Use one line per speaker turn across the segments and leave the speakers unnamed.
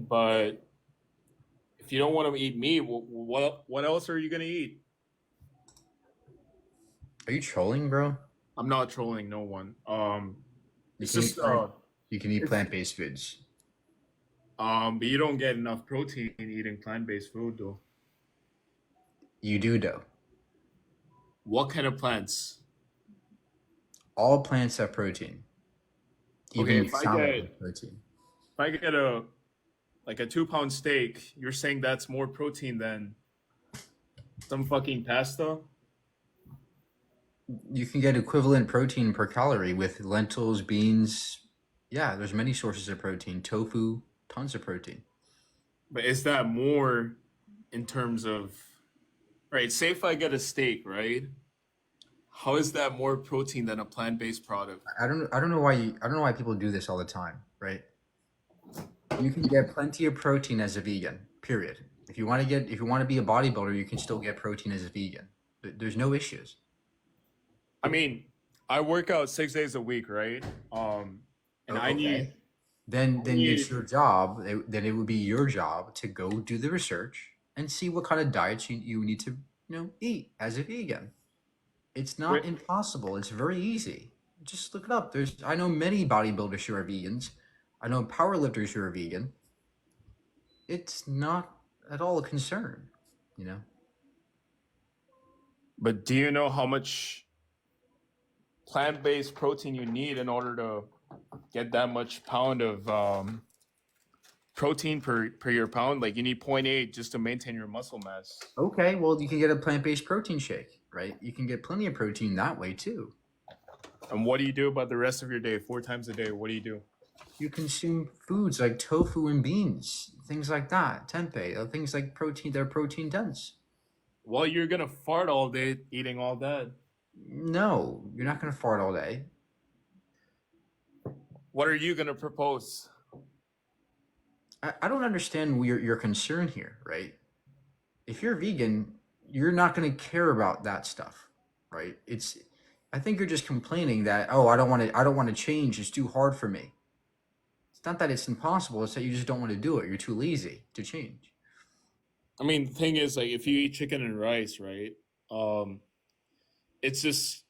But if you don't want to eat meat, what else are you gonna eat?
Are you trolling, bro?
I'm not trolling no one.
You
It's
can eat
just
plant. You can eat
it's
plant-based foods.
but you don't get enough protein eating plant-based food though.
You do though.
What kind of plants?
All plants have protein.
Okay,
Even your salad has protein.
if I get a like a 2 pound steak, you're saying that's more protein than some fucking pasta?
You can get equivalent protein per calorie with lentils, beans. Yeah, there's many sources of protein. Tofu, tons of protein.
But is that more in terms of right? Say if I get a steak, right? How is that more protein than a plant-based product?
I don't know why people do this all the time, right? You can get plenty of protein as a vegan. Period. If you want to be a bodybuilder, you can still get protein as a vegan. There's no issues.
I mean, I work out 6 days a week, right? And
Okay.
I
Then it's
need
your job. Then it would be your job to go do the research and see what kind of diets you need to eat as a vegan. It's not
wait,
impossible. It's very easy. Just look it up. I know many bodybuilders who are vegans. I know powerlifters who are vegan. It's not at all a concern, you know.
but do you know how much plant-based protein you need in order to get that much pound of protein per your pound? Like you need zero point 0.8 just to maintain your muscle mass.
Okay, well you can get a plant-based protein shake, right? You can get plenty of protein that way too.
And what do you do about the rest of your day? 4 times a day, what do you do?
You consume foods like tofu and beans, things like that, tempeh, things like protein that are protein dense.
Well, you're gonna fart all day eating all that.
No, you're not going to fart all day.
What are you gonna propose?
I don't understand your concern here, right? If you're vegan, you're not going to care about that stuff, right? I think you're just complaining that, oh, I don't want to change. It's too hard for me. It's not that it's impossible. It's that you just don't want to do it. You're too lazy to change.
I mean, the thing is, like, if you eat chicken and rice, right? Um, it's just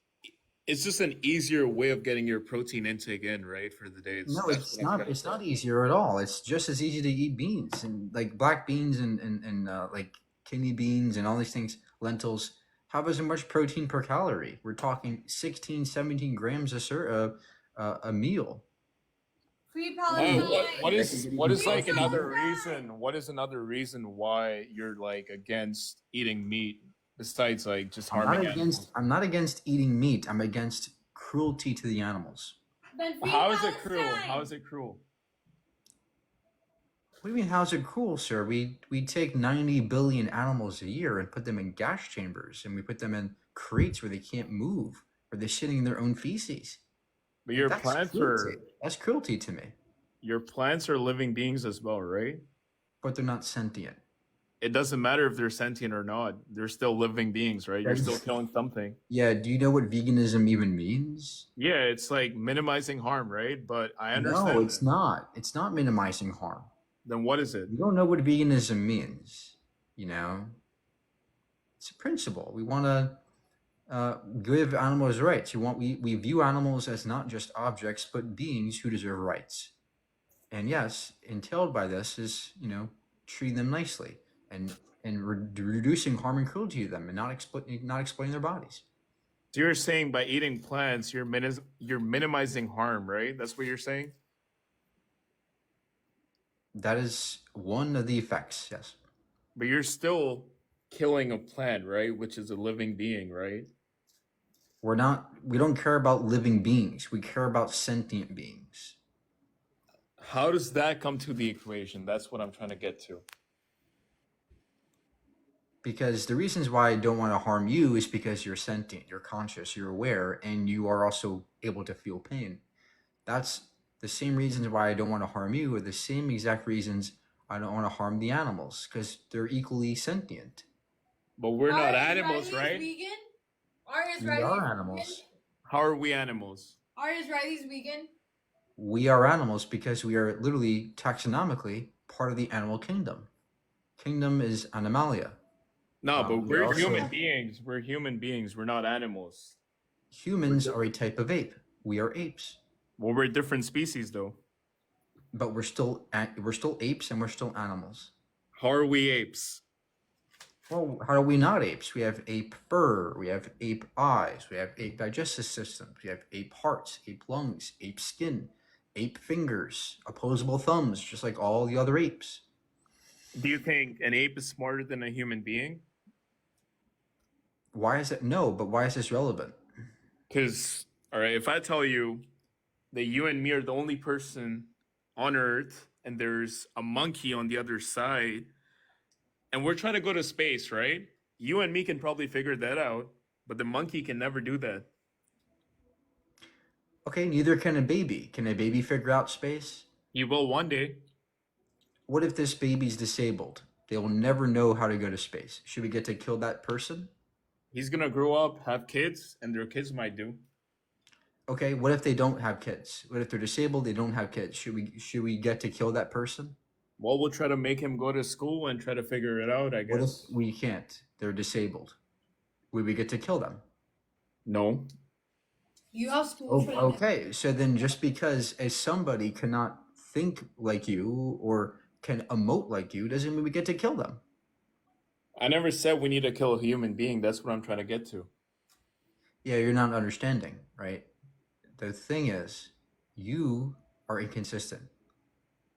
it's just an easier way of getting your protein intake in, right, for the day.
No,
That's
it's
what I'm
not.
trying to
It's
say.
not easier at all. It's just as easy to eat beans and like black beans and like kidney beans and all these things, lentils have as much protein per calorie. We're talking 16, 17 grams a meal.
Free
What
That can
is
Palestine!
get
what
even
is
Free
like
spicy
another
here.
Palestine!
reason? What is another reason why you're like against eating meat besides like just harming animals?
I'm not against eating meat. I'm against cruelty to the animals.
Then free
How is it cruel? How
Palestine!
is it cruel?
What do you mean, how's it cruel, sir? We take 90 billion animals a year and put them in gas chambers and we put them in crates where they can't move, where they're shitting in their own feces.
But
That's cruelty. That's cruelty to me.
your plants are living beings as well, right?
But they're not sentient.
It doesn't matter if they're sentient or not. They're still living beings, right? You're still
That's,
killing something.
yeah, do you know what veganism even means?
Yeah, it's like minimizing harm, right? But I
No,
understand
it's
that.
not. It's not minimizing harm.
Then what is it?
You don't know what veganism means, you know? It's a principle. We want to give animals rights. We view animals as not just objects, but beings who deserve rights. And yes, entailed by this is, treating them nicely and reducing harm and cruelty to them and not exploiting their bodies.
So you're saying by eating plants, you're minimizing harm, right? That's what you're saying.
That is one of the effects, yes.
But you're still killing a plant, right? Which is a living being, right?
We don't care about living beings. We care about sentient beings.
How does that come to the equation? That's what I'm trying to get to.
Because the reasons why I don't want to harm you is because you're sentient, you're conscious, you're aware, and you are also able to feel pain. That's the same reasons why I don't want to harm you are the same exact reasons I don't want to harm the animals, because they're equally sentient.
But we're
Are
not animals,
Israelis
right?
vegan? Are
We are
Israelis vegan?
animals.
How are we animals?
Are Israelis vegan?
We are animals because we are literally taxonomically part of the animal kingdom. Kingdom is animalia.
No, but
We
we're
also
human beings. We're human beings. We're not animals.
humans are a type of ape. We are apes,
Well, we're different species, though.
but we're still apes and we're still animals.
How are we apes?
Well, how are we not apes? We have ape fur, we have ape eyes, we have ape digestive systems, we have ape hearts, ape lungs, ape skin, ape fingers, opposable thumbs, just like all the other apes.
Do you think an ape is smarter than a human being?
Why is it? No, but why is this relevant?
Because, all right, if I tell you that you and me are the only person on Earth and there's a monkey on the other side, and we're trying to go to space, right? You and me can probably figure that out, but the monkey can never do that.
Okay, neither can a baby. Can a baby figure out space?
He will one day.
What if this baby's disabled? They will never know how to go to space. Should we get to kill that person?
He's gonna grow up, have kids, and their kids might do.
Okay, what if they don't have kids? What if they're disabled, they don't have kids? Should we get to kill that person?
Well, we'll try to make him go to school and try to figure it out, I
What if
guess.
we can't? They're disabled. Would we get to kill them?
No.
You have school
Oh,
training.
okay, so then just because as somebody cannot think like you or can emote like you doesn't mean we get to kill them.
I never said we need to kill a human being. That's what I'm trying to get to.
Yeah, you're not understanding, right? The thing is, you are inconsistent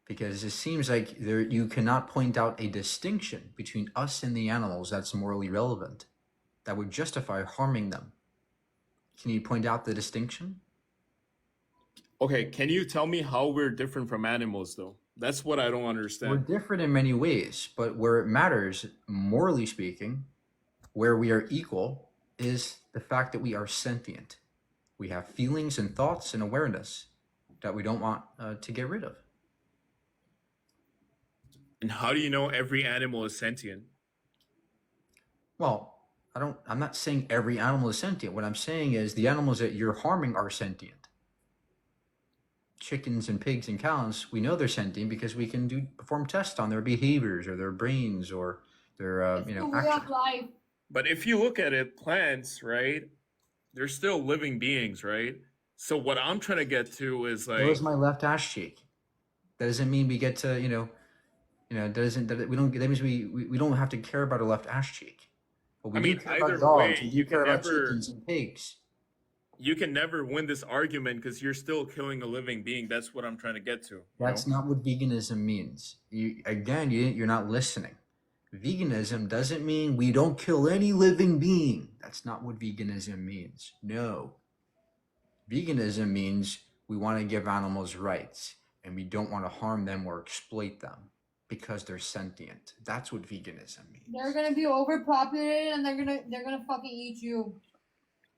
because it seems like you cannot point out a distinction between us and the animals that's morally relevant, that would justify harming them. Can you point out the distinction?
Okay, can you tell me how we're different from animals, though? That's what I don't
We're
understand.
different in many ways, but where it matters, morally speaking, where we are equal, is the fact that we are sentient. We have feelings and thoughts and awareness that we don't want to get rid of.
And how do you know every animal is sentient?
Well, I'm not saying every animal is sentient. What I'm saying is the animals that you're harming are sentient. Chickens and pigs and cows, we know they're sentient because we can perform tests on their behaviors or their brains or their
It's the way
actions.
of life.
But if you look at it, plants, right? They're still living beings, right? So what I'm trying to get to is
That
like,
was my left ass cheek. That doesn't mean we get to that means we don't have to care about a left ass cheek. But we
I
do
mean,
care about
either
dogs.
way,
We
you
do care
can
about
never
chickens and pigs.
you can never win this argument because you're still killing a living being. That's what I'm trying to get to. You
That's
know?
not what veganism means. You're not listening. Veganism doesn't mean we don't kill any living being. That's not what veganism means. No. Veganism means we want to give animals rights and we don't want to harm them or exploit them because they're sentient. That's what veganism means.
They're gonna be overpopulated and they're gonna fucking eat you.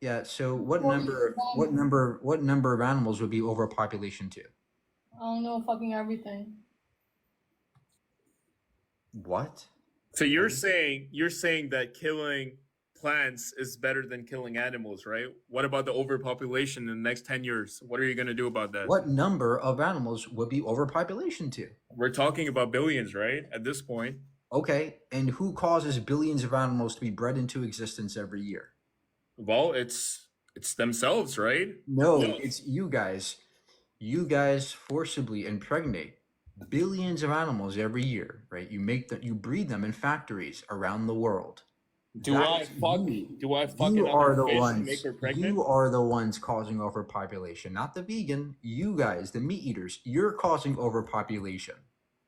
Yeah, so what
Well,
number of animals would be overpopulation to?
I don't know fucking everything.
What?
So you're saying that killing plants is better than killing animals, right? What about the overpopulation in the next 10 years? What are you going to do about that?
What number of animals would be overpopulation to?
We're talking about billions, right? At this point.
Okay, and who causes billions of animals to be bred into existence every year?
Well, it's themselves, right?
No,
Yeah.
it's you guys. You guys forcibly impregnate billions of animals every year, right? You breed them in factories around the world.
Do I fuck
You are
another
the
fish to
ones.
make her pregnant?
You are the ones causing overpopulation, not the vegan. You guys, the meat eaters, you're causing overpopulation.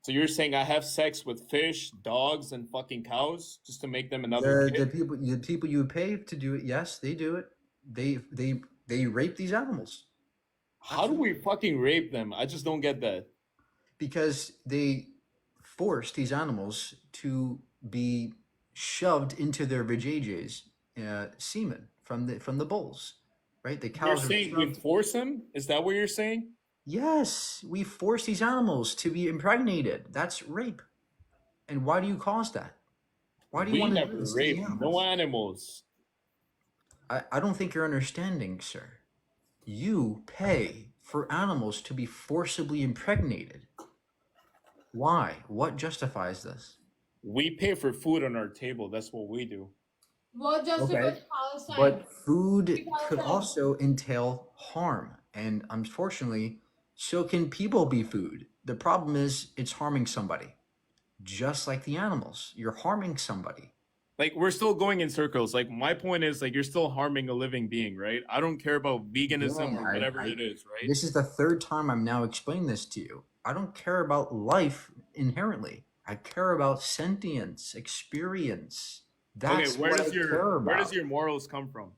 So you're saying I have sex with fish, dogs, and fucking cows just to make them another
The
kid?
people you pay to do it, yes, they do it. They rape these animals
How do we fucking rape them? I just don't get that.
because they force these animals to be shoved into their vajayjays, semen from the bulls, right? The
You're
cows are
saying we
shoved.
force them? Is that what you're saying?
Yes, we force these animals to be impregnated. That's rape. And why do you cause that? Why do you
We
want to
never
do this to
rape
the
no
animals?
animals.
I don't think you're understanding, sir. You pay for animals to be forcibly impregnated. Why? What justifies this?
We pay for food on our table. That's what we do.
What justifies
Okay.
Palestine?
But food could
Palestine.
also entail harm. And unfortunately, so can people be food. The problem is it's harming somebody. Just like the animals, you're harming somebody.
Like, we're still going in circles. Like, my point is, like, you're still harming a living being, right? I don't care about veganism
Yeah,
or whatever it is, right?
This is the third time I'm now explaining this to you. I don't care about life inherently. I care about sentience, experience. That's
Okay, where
what
does
I
your
care
where does
about.
your morals come from?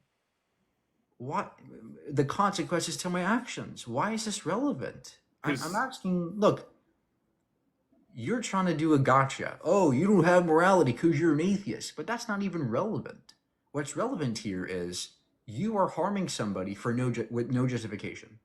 What the consequences to my actions? Why is this relevant? I'm
'Cause-
asking. Look, you're trying to do a gotcha. Oh, you don't have morality because you're an atheist, but that's not even relevant. What's relevant here is you are harming somebody for with no justification.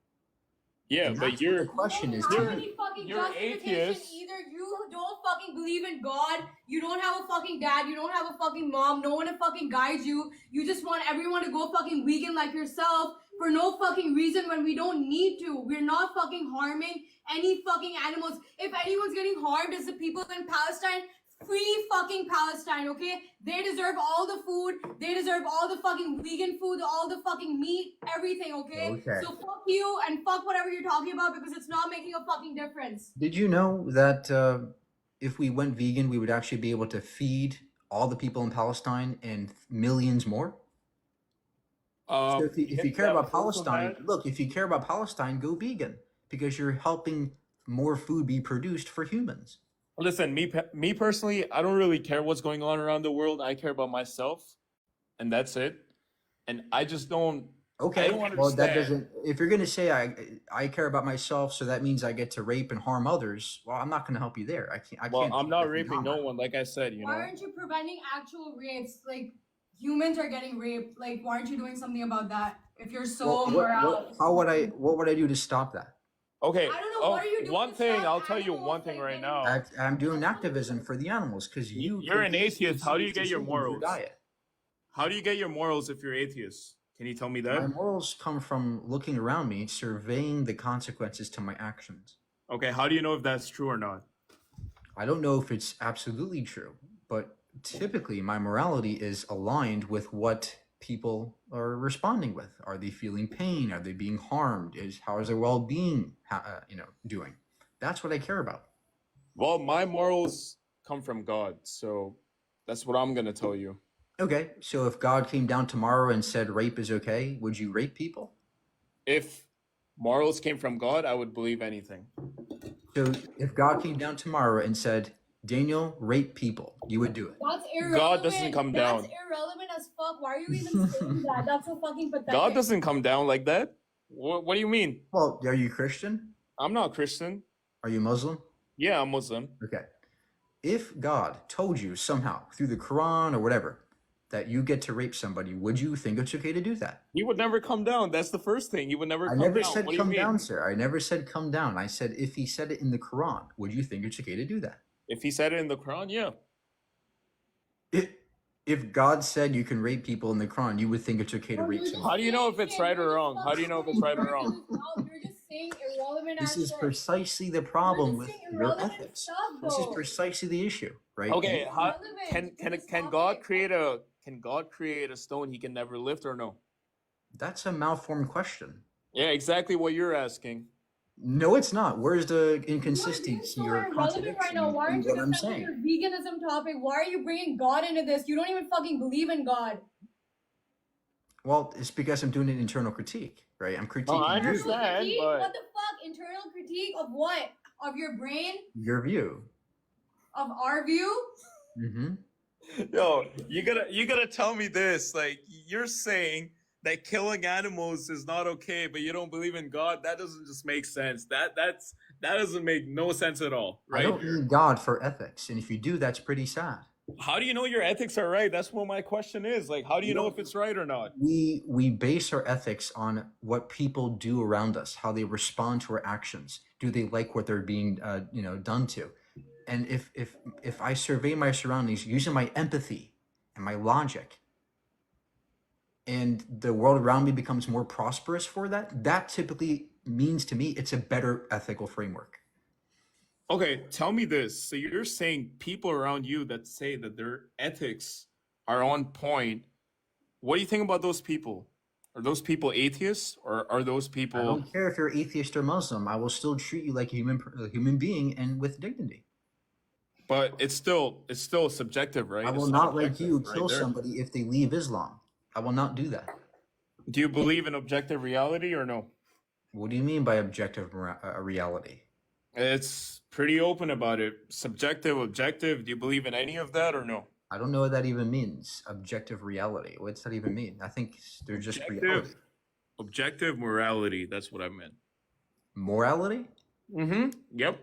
Yeah,
And
but
that's what the question is to
How
me.
many fucking
you're
justification?
atheist.
Either you don't fucking believe in God, you don't have a fucking dad, you don't have a fucking mom, no one to fucking guide you. You just want everyone to go fucking vegan like yourself for no fucking reason when we don't need to. We're not fucking harming any fucking animals. If anyone's getting harmed, it's the people in Palestine. Free fucking Palestine, okay? They deserve all the food. They deserve all the fucking vegan food, all the fucking meat, everything, okay?
Okay.
So fuck you and fuck whatever you're talking about because it's not making a fucking difference.
Did you know that if we went vegan, we would actually be able to feed all the people in Palestine and millions more? So if you
Can
care
have
about
proof of
Palestine,
that?
look, if you care about Palestine, go vegan because you're helping more food be produced for humans.
Listen, me personally, I don't really care what's going on around the world. I care about myself, and that's it. And I just don't.
Okay,
I don't
well that
understand.
doesn't. If you're gonna say I care about myself, so that means I get to rape and harm others. Well, I'm not gonna help you there. I can't.
Well,
can't
I'm
take
not
that
raping
beyond
no
that.
one, like I said. You
Why
know,
aren't you preventing actual rapes? Like humans are getting raped. Like why aren't you doing something about that? If you're so morale.
What would I do to stop that?
okay.
I don't know, what are you doing
One
to
thing,
stop
I'll tell you
animals,
one thing
like,
right
getting-
now.
I'm doing activism for the animals because you.
You're an atheist. How do you get your
decisions
morals?
diet.
How do you get your morals if you're atheist? Can you tell me
My
that?
morals come from looking around me, surveying the consequences to my actions.
Okay. How do you know if that's true or not?
I don't know if it's absolutely true, but typically my morality is aligned with what people are responding with. Are they feeling pain? Are they being harmed? How is their well-being, doing? That's what I care about.
Well, my morals come from God, so that's what I'm gonna tell you.
Okay, so if God came down tomorrow and said rape is okay, would you rape people?
If morals came from God, I would believe anything.
So if God came down tomorrow and said, Daniel, rape people, you would do it.
That's irrelevant.
God doesn't come down.
That's irrelevant as fuck. Why are you even saying that? That's so fucking pathetic.
God doesn't come down like that. What do you mean?
Well, are you Christian?
I'm not Christian.
Are you Muslim?
Yeah, I'm Muslim.
Okay. If God told you somehow through the Quran or whatever that you get to rape somebody, would you think it's okay to do that?
He would never come down. That's the first thing. He would never
I
come
never
down.
said
What do you
come
mean?
down, sir. I never said come down. I said if he said it in the Quran, would you think it's okay to do that?
If he said it in the Quran, yeah.
If God said you can rape people in the Quran, you would think it's okay to rape someone.
How do you know if it's right or wrong? How do you know if it's right or wrong?
You're just saying irrelevant
This
ass
is
shit.
precisely the problem
You're
with
just saying
your
irrelevant
ethics.
stuff,
This is
though.
precisely the issue, right?
Okay, how,
Irrelevant to this
can
topic.
God create a stone he can never lift or no?
That's a malformed question.
Yeah, exactly what you're asking.
No, it's not. Where's the
You're
inconsistency
so
or
irrelevant
contradiction
right now. Why aren't
in
you
what I'm
defending
saying?
your veganism topic? Why are you bringing God into this? You don't even fucking believe in God.
Well, it's because I'm doing an internal critique, right? I'm critiquing
I
you,
understand.
Critique?
but-
What the fuck? Internal critique of what? Of your brain?
your view.
Of our view?
Mm-hmm.
Yo, you gotta tell me this. Like, you're saying that killing animals is not okay, but you don't believe in God. That doesn't just make sense. That doesn't make no sense at all,
I
right?
don't need God for ethics, and if you do, that's pretty sad.
How do you know your ethics are right? That's what my question is. Like, how do you know if it's right or not?
We base our ethics on what people do around us, how they respond to our actions. Do they like what they're being, done to? And if I survey my surroundings using my empathy and my logic, and the world around me becomes more prosperous for that, that typically means to me it's a better ethical framework.
Okay, tell me this. So you're saying people around you that say that their ethics are on point. What do you think about those people? Are those people atheists, or are those
I
people?
don't care if you're atheist or Muslim. I will still treat you like a human being and with dignity.
But it's still subjective, right?
I will
It's not
not let
objective,
you
right
kill
there.
somebody if they leave Islam. I will not do that.
Do you believe in objective reality or no?
What do you mean by objective reality?
It's pretty open about it. Subjective, objective. Do you believe in any of that or no?
I don't know what that even means. Objective reality. What's that even mean? I think they're just reality.
Objective morality. That's what I meant.
Morality?
Mm-hmm. Yep.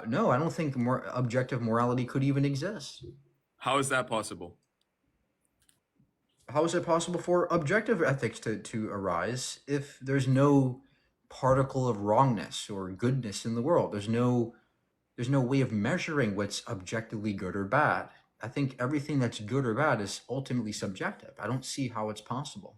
No, I don't think more objective morality could even exist.
How is that possible?
How is it possible for objective ethics to arise if there's no particle of wrongness or goodness in the world? There's no way of measuring what's objectively good or bad. I think everything that's good or bad is ultimately subjective. I don't see how it's possible.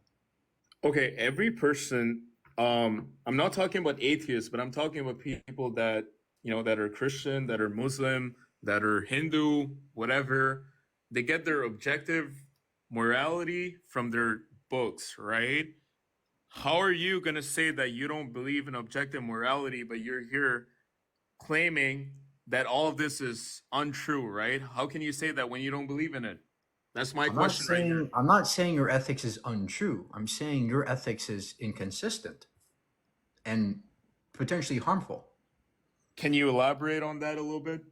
Okay, every person, I'm not talking about atheists, but I'm talking about people that, that are Christian, that are Muslim, that are Hindu, whatever. They get their objective morality from their books, right? How are you going to say that you don't believe in objective morality, but you're here claiming that all of this is untrue, right? How can you say that when you don't believe in it? That's my question right here.
I'm not saying your ethics is untrue. I'm saying your ethics is inconsistent and potentially harmful.
Can you elaborate on that a little bit?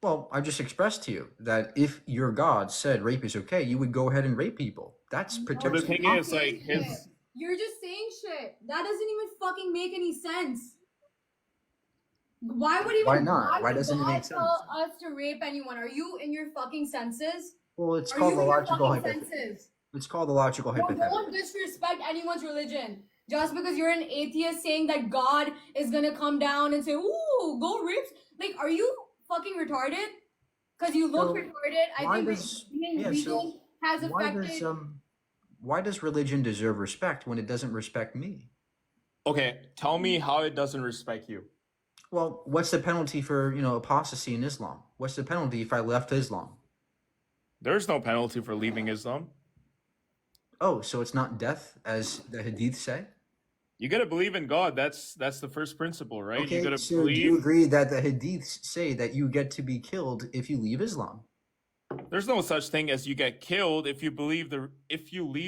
Well, I just expressed to you that if your God said rape is okay, you would go ahead and rape people. That's
The
potentially
thing
harmful.
is, like,
You're just saying shit. That doesn't even fucking make any sense. Why would even
Why not? Why
would
doesn't it
God
make sense?
tell us to rape anyone? Are you in your fucking senses?
Well, it's
Are
called
you
the
in your
logical
fucking
hypothetical.
senses?
It's called the logical hypothetical.
Don't disrespect anyone's religion. Just because you're an atheist saying that God is gonna come down and say, ooh, go rape. Like, are you fucking retarded? Because you look
So,
retarded. I
why
think
does-
being
yeah,
vegan
so
has
Why
affected.
does religion deserve respect when it doesn't respect me?
okay, tell me how it doesn't respect you.
Well, what's the penalty for, apostasy in Islam? What's the penalty if I left Islam?
There's no penalty for leaving Islam.
Oh, so it's not death, as the Hadith say?
You gotta believe in God. That's the first principle, right? You
Okay,
gotta
so do you
believe.
agree that the Hadiths say that you get to be killed if you leave Islam?
There's no such thing as you get killed if you leave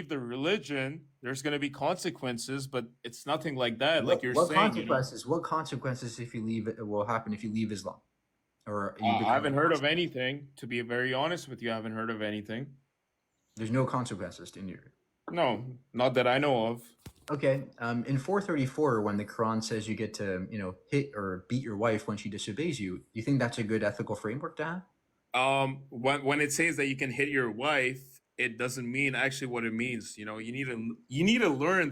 the religion. There's gonna be consequences, but it's nothing like that. Like you're
What
saying,
consequences? What consequences if you leave it will happen if you leave Islam? Or you
I
become
haven't
a
heard of
Muslim?
anything. To be very honest with you, I haven't heard of anything.
There's no consequences in your.
No, not that I know of.
Okay, in 434, when the Quran says you get to, hit or beat your wife when she disobeys you, you think that's a good ethical framework to have?
When it says that you can hit your wife, it doesn't mean actually what it means. You need to learn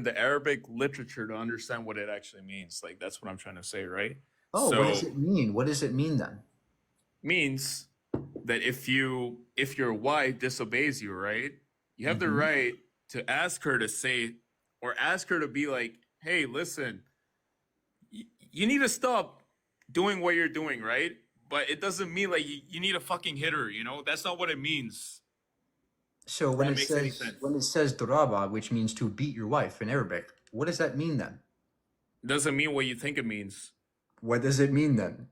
the Arabic literature to understand what it actually means. Like that's what I'm trying to say, right?
Oh,
So
what does it mean? What does it mean then?
means that if your wife disobeys you, right, you have the
Mhm.
right to ask her to say, or ask her to be like, hey, listen, you need to stop doing what you're doing, right? But it doesn't mean like you need to fucking hit her, That's not what it means.
So
That makes any sense.
when it says daraba, which means to beat your wife in Arabic, what does that mean then?
It doesn't mean what you think it means.
What does it mean then?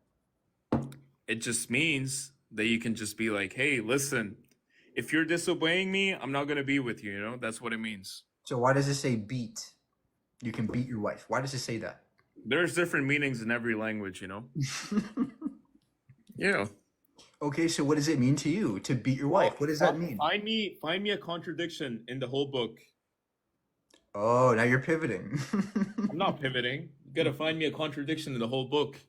It just means that you can just be like, hey, listen, if you're disobeying me, I'm not gonna be with you, That's what it means.
So why does it say beat? You can beat your wife. Why does it say that?
There's different meanings in every language, Yeah.
Okay, so what does it mean to you to beat your wife? What does that mean?
Find me a contradiction in the whole book.
Oh, now you're pivoting.
I'm not pivoting. You gotta find me a contradiction in the whole book.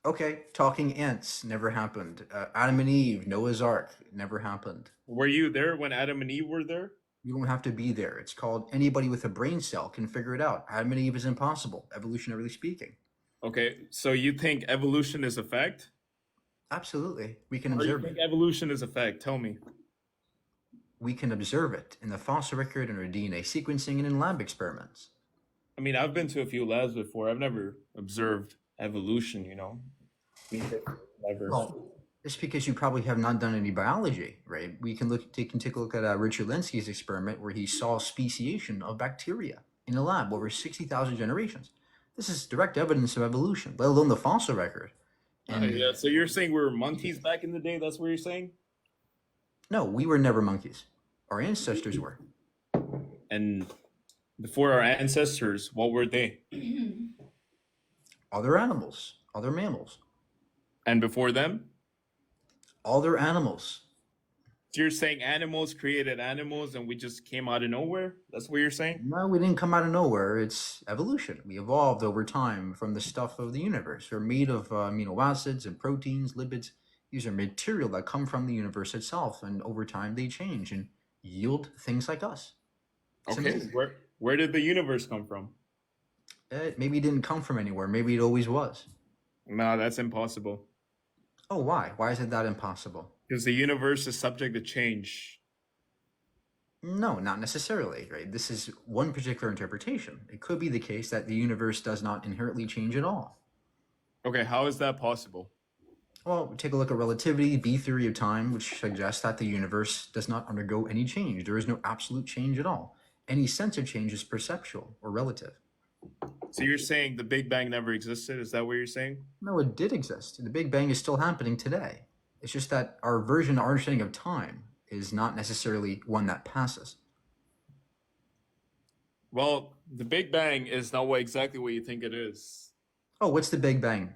Okay, talking ants never happened. Adam and Eve, Noah's Ark, never happened.
Were you there when Adam and Eve were there?
You don't have to be there. It's called anybody with a brain cell can figure it out. Adam and Eve is impossible, evolutionarily speaking.
Okay, so you think evolution is a fact?
Absolutely. We can
Or you
observe
think
it.
evolution is a fact? Tell me.
We can observe it in the fossil record, in our DNA sequencing, and in lab experiments.
I mean, I've been to a few labs before. I've never observed evolution, never.
Well, it's because you probably have not done any biology, right? We can take a look at Richard Lenski's experiment where he saw speciation of bacteria in a lab over 60,000 generations. This is direct evidence of evolution, let alone the fossil record. And
Yeah, so you're saying we were monkeys back in the day? That's what you're saying?
no, we were never monkeys. Our ancestors were.
And before our ancestors, what were they?
Other animals, other mammals,
And before them?
other animals.
So you're saying animals created animals and we just came out of nowhere? That's what you're saying?
No, we didn't come out of nowhere. It's evolution. We evolved over time from the stuff of the universe. We're made of amino acids and proteins, lipids. These are material that come from the universe itself, and over time they change and yield things like us. It's
Okay,
amazing.
where did the universe come from?
Maybe it didn't come from anywhere. Maybe it always was.
No, that's impossible.
Oh, why? Why is it that impossible?
Because the universe is subject to change.
No, not necessarily, right? This is one particular interpretation. It could be the case that the universe does not inherently change at all.
Okay, how is that possible?
Well, take a look at relativity, B theory of time, which suggests that the universe does not undergo any change. There is no absolute change at all. Any sense of change is perceptual or relative.
So you're saying the Big Bang never existed? Is that what you're saying?
No, it did exist. The Big Bang is still happening today. It's just that our version, our understanding of time is not necessarily one that passes.
Well, the Big Bang is not exactly what you think it is.
Oh, what's the Big Bang?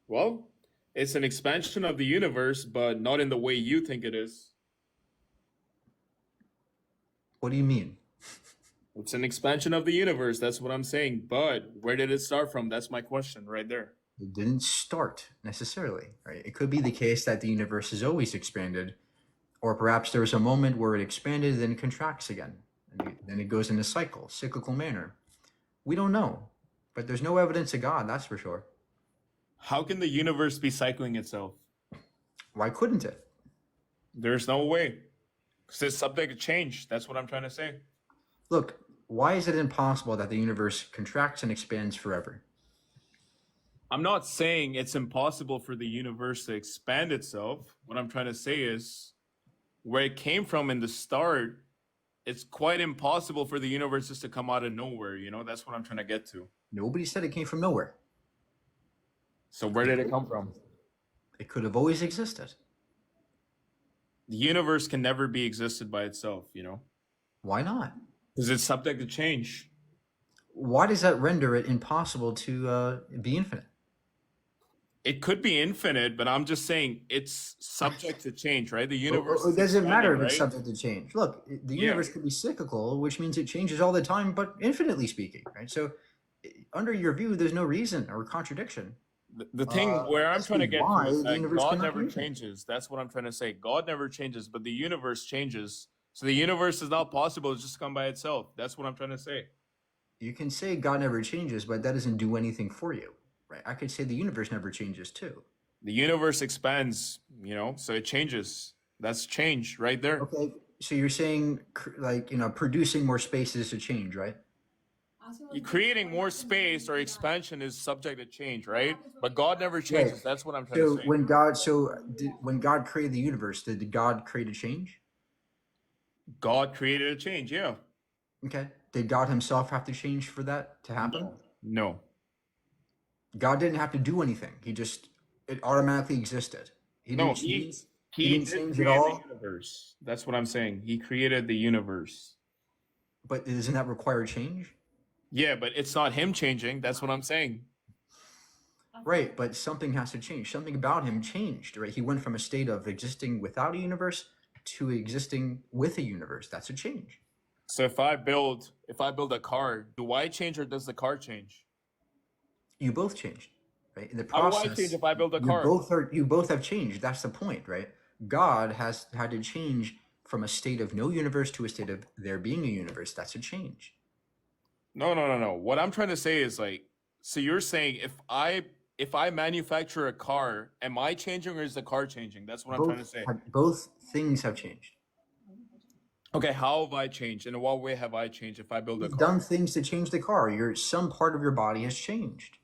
Well, it's an expansion of the universe, but not in the way you think it is.
What do you mean?
It's an expansion of the universe. That's what I'm saying. But where did it start from? That's my question right there.
It didn't start necessarily, right? It could be the case that the universe has always expanded, or perhaps there was a moment where it expanded, then contracts again, and then it goes in a cyclical manner. We don't know, but there's no evidence of God, that's for sure.
How can the universe be cycling itself?
Why couldn't it?
There's no way. Because it's subject to change. That's what I'm trying to say.
Look, why is it impossible that the universe contracts and expands forever?
I'm not saying it's impossible for the universe to expand itself. What I'm trying to say is where it came from in the start, it's quite impossible for the universe just to come out of nowhere. That's what I'm trying to get to.
Nobody said it came from nowhere.
So where did it come from?
It could have always existed.
The universe can never be existed by itself,
Why not?
because it's subject to change.
Why does that render it impossible to be infinite?
It could be infinite, but I'm just saying it's subject to change, right? The universe
It
is
doesn't matter if
expanding,
it's
right?
subject to change. Look, the
Yeah.
universe could be cyclical, which means it changes all the time, but infinitely speaking, right? So, under your view, there's no reason or contradiction.
The thing where I'm
as
trying to
to
get
why
to is
the
that
universe
God
cannot
never
be infinite.
changes. That's what I'm trying to say. God never changes, but the universe changes. So the universe is not possible to just come by itself. That's what I'm trying to say.
You can say God never changes, but that doesn't do anything for you, right? I could say the universe never changes too.
The universe expands, so it changes. That's change right there.
Okay, so you're saying producing more space is a change, right?
Creating more space or expansion is subject to change, right? But God never changes.
Right.
That's what I'm trying to
So
say.
when God created the universe, did God create a change?
God created a change, yeah.
Okay. Did God himself have to change for that to happen?
No.
God didn't have to do anything. It automatically existed. He
No,
didn't
he
change. He didn't
did
change
create
at all.
the universe. That's what I'm saying. He created the universe.
But doesn't that require change?
Yeah, but it's not him changing. That's what I'm saying.
Right, but something has to change. Something about him changed, right? He went from a state of existing without a universe to existing with a universe. That's a change.
So if I build a car, do I change or does the car change?
You both changed, right? In the
How do I
process,
change if I build a car?
you both have changed. That's the point, right? God has had to change from a state of no universe to a state of there being a universe. That's a change.
No. What I'm trying to say is so you're saying if I manufacture a car, am I changing or is the car changing? That's what I'm trying to say.
Both things have changed.
Okay, how have I changed? In what way have I changed if I build a
You've
car?
done things to change the car. Some part of your body has changed.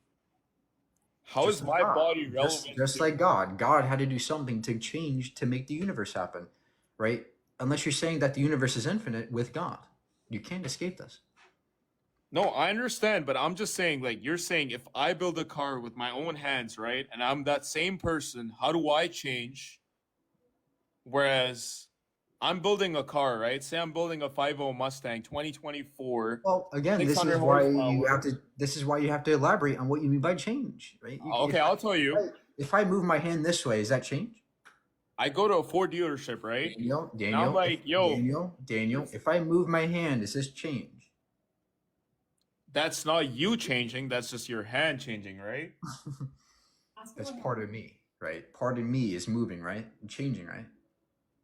How is
Just like
my
God.
body relevant
Just
to?
like God. God had to do something to change to make the universe happen, right? Unless you're saying that the universe is infinite with God. You can't escape this.
No, I understand, but I'm just saying, like, you're saying if I build a car with my own hands, right, and I'm that same person, how do I change? Whereas I'm building a car, right? Say I'm building a 50 Mustang 2024,
Well, again,
600 horsepower.
this is why you have to elaborate on what you mean by change, right?
Okay, I'll tell you.
If I move my hand this way, is that change?
I go to a Ford dealership, right? And I'm like, yo,
Daniel,
this,
if I move my hand, is this change?
that's not you changing, that's just your hand changing, right?
That's part of me, right? Part of me is moving, right? And changing, right?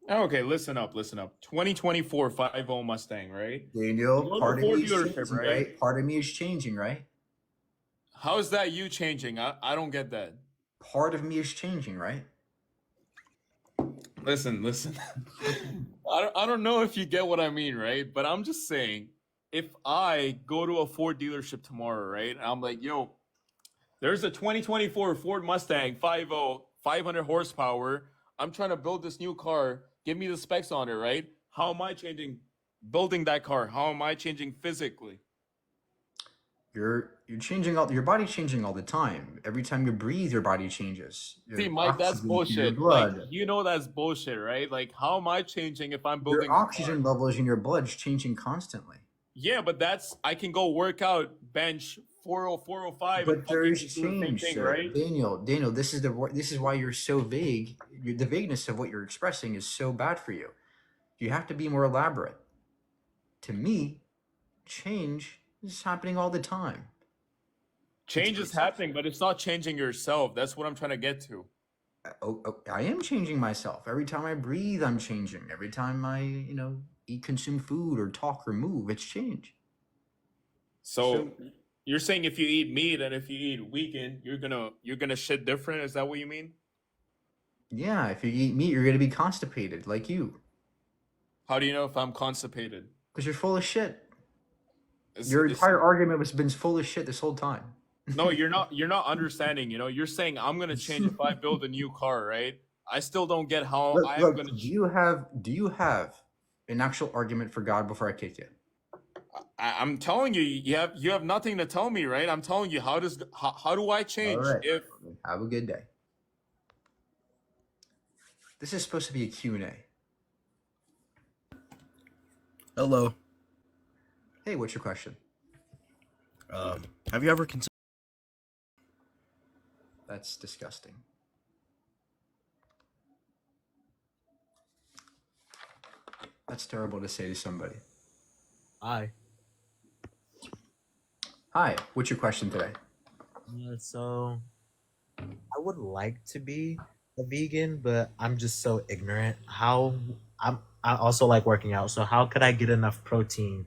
Okay, listen up, listen up. 2024 50 Mustang, right?
Daniel,
You go to a
part of
Ford
me is
dealership,
changing,
right?
right? Part of me is changing, right?
How is that you changing? I don't get that.
Part of me is changing, right?
Listen. I don't know if you get what I mean, right? But I'm just saying, if I go to a Ford dealership tomorrow, right? And I'm like, yo, there's a 2024 Ford Mustang 50, 500 horsepower. I'm trying to build this new car. Give me the specs on it, right? How am I changing building that car? How am I changing physically?
You're changing all your body's changing all the time. Every time you breathe, your body changes.
See,
Your
Mike, that's
oxygen to your
bullshit. Like,
blood.
you know that's bullshit, right? Like, how am I changing if I'm
Your
building a car?
oxygen levels in your blood is changing constantly.
Yeah, but that's I can go work out, bench 405 and
But
fucking
there's
just do the same
change,
thing,
sir.
right?
Daniel, this is why you're so vague. The vagueness of what you're expressing is so bad for you. You have to be more elaborate. To me, change is happening all the time.
Change is happening, but it's not changing yourself. That's what I'm trying to get to.
I am changing myself. Every time I breathe, I'm changing. Every time I, eat, consume food or talk or move, it's change.
So you're saying if you eat meat and if you eat vegan, you're gonna shit different? Is that what you mean?
Yeah, if you eat meat, you're going to be constipated like you
How do you know if I'm constipated?
because you're full of shit.
Is,
Your
is,
entire argument has been full of shit this whole time.
no, you're not. You're not understanding. You're saying I'm gonna change if I build a new car, right? I still don't get how
Look,
I am
look.
gonna.
Do you have an actual argument for God before I kick you?
I'm telling you, you have nothing to tell me, right? I'm telling you, how do I
All
change
right.
if
Have a good day. This is supposed to be a Q&A.
Hello.
Hey, what's your question?
Have you ever considered?
That's disgusting. That's terrible to say to somebody.
Hi.
Hi, what's your question today?
So I would like to be a vegan, but I'm just so ignorant. I also like working out. So how could I get enough protein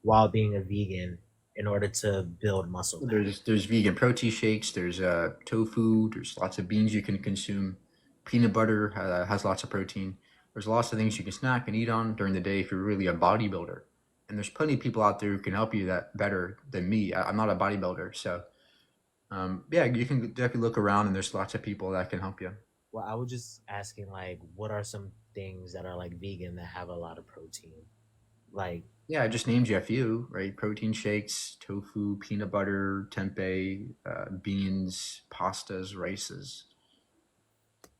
while being a vegan in order to build muscle mass?
There's vegan protein shakes. There's tofu. There's lots of beans you can consume. Peanut butter has lots of protein. There's lots of things you can snack and eat on during the day if you're really a bodybuilder. And there's plenty of people out there who can help you that better than me. I'm not a bodybuilder, so yeah, you can definitely look around, and there's lots of people that can help you.
Well, I was just asking like what are some things that are like vegan that have a lot of protein? Like
Yeah, I just named you a few, right? Protein shakes, tofu, peanut butter, tempeh, beans, pastas, rices.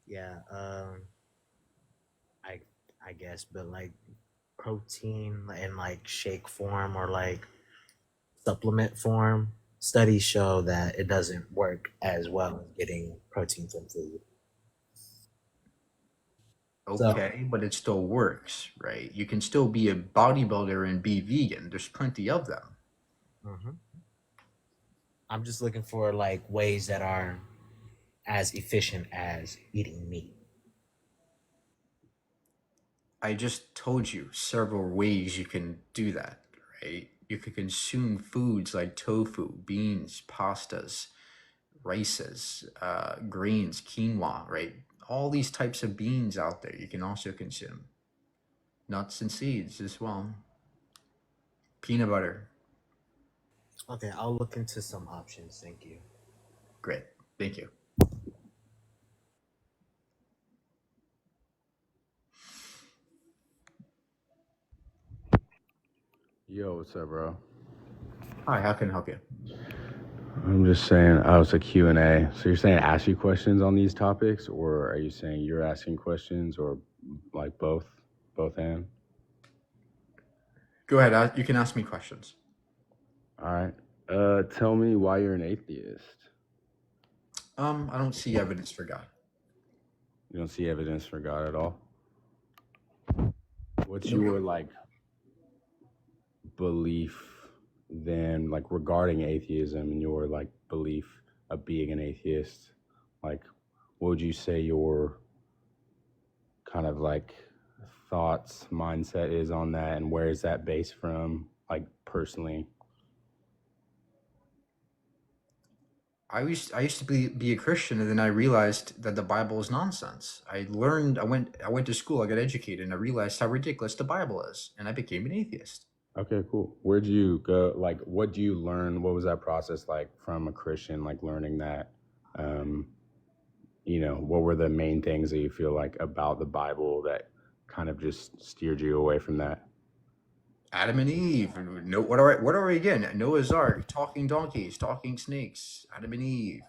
yeah, I I guess, but like protein in like shake form or like supplement form, studies show that it doesn't work as well as getting protein from food. So,
Okay, but it still works, right? You can still be a bodybuilder and be vegan. There's plenty of them.
mhm. I'm just looking for like ways that are as efficient as eating meat.
I just told you several ways you can do that, right? You can consume foods like tofu, beans, pastas, rices, grains, quinoa, right? All these types of beans out there you can also consume. Nuts and seeds as well. Peanut butter,
Okay, I'll look into some options. Thank you.
great. Thank you.
Yo, what's up, bro?
Hi, how can I help you?
I'm just saying, oh, it's a Q&A. So you're saying ask you questions on these topics, or are you saying you're asking questions, or like both and?
Go ahead. You can ask me questions.
All right. Tell me why you're an atheist.
I don't see evidence for God.
You don't see evidence for God at all? What's
Nope.
your like belief then, like regarding atheism and your like belief of being an atheist? Like, what would you say your kind of like thoughts, mindset is on that, and where is that based from, like personally?
I used to be a Christian, and then I realized that the Bible is nonsense. I went to school, I got educated, and I realized how ridiculous the Bible is, and I became an atheist.
Okay, cool. Where'd you go? Like, what do you learn? What was that process like from a Christian, like learning that? What were the main things that you feel like about the Bible that kind of just steered you away from that?
Adam and Eve. No, what are we again? Noah's Ark, talking donkeys, talking snakes. Adam and Eve,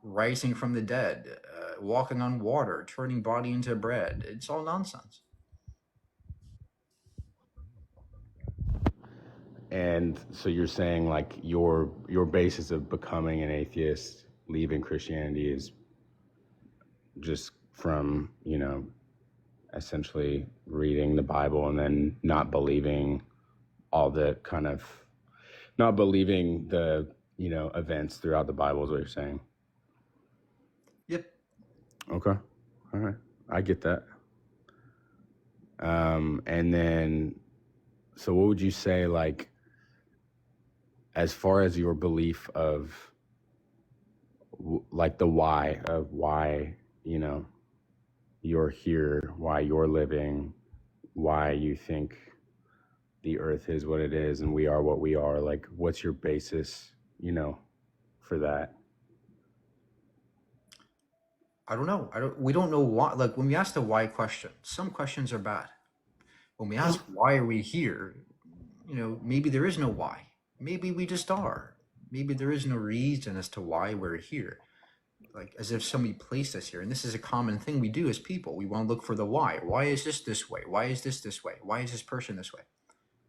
rising from the dead, walking on water, turning body into bread. It's all nonsense.
And so you're saying like your basis of becoming an atheist, leaving Christianity, is just from, essentially reading the Bible and then not believing not believing the, events throughout the Bible is what you're saying.
Yep.
Okay. All right. I get that. And then, so what would you say, like, as far as your belief of, like, the why of why, you're here, why you're living, why you think the earth is what it is and we are what we are, like, what's your basis, for that?
I don't know. We don't know why. Like when we ask the why question, some questions are bad. When we ask why are we here, maybe there is no why. Maybe we just are. Maybe there is no reason as to why we're here. Like as if somebody placed us here. And this is a common thing we do as people. We want to look for the why. Why is this way? Why is this way? Why is this person this way?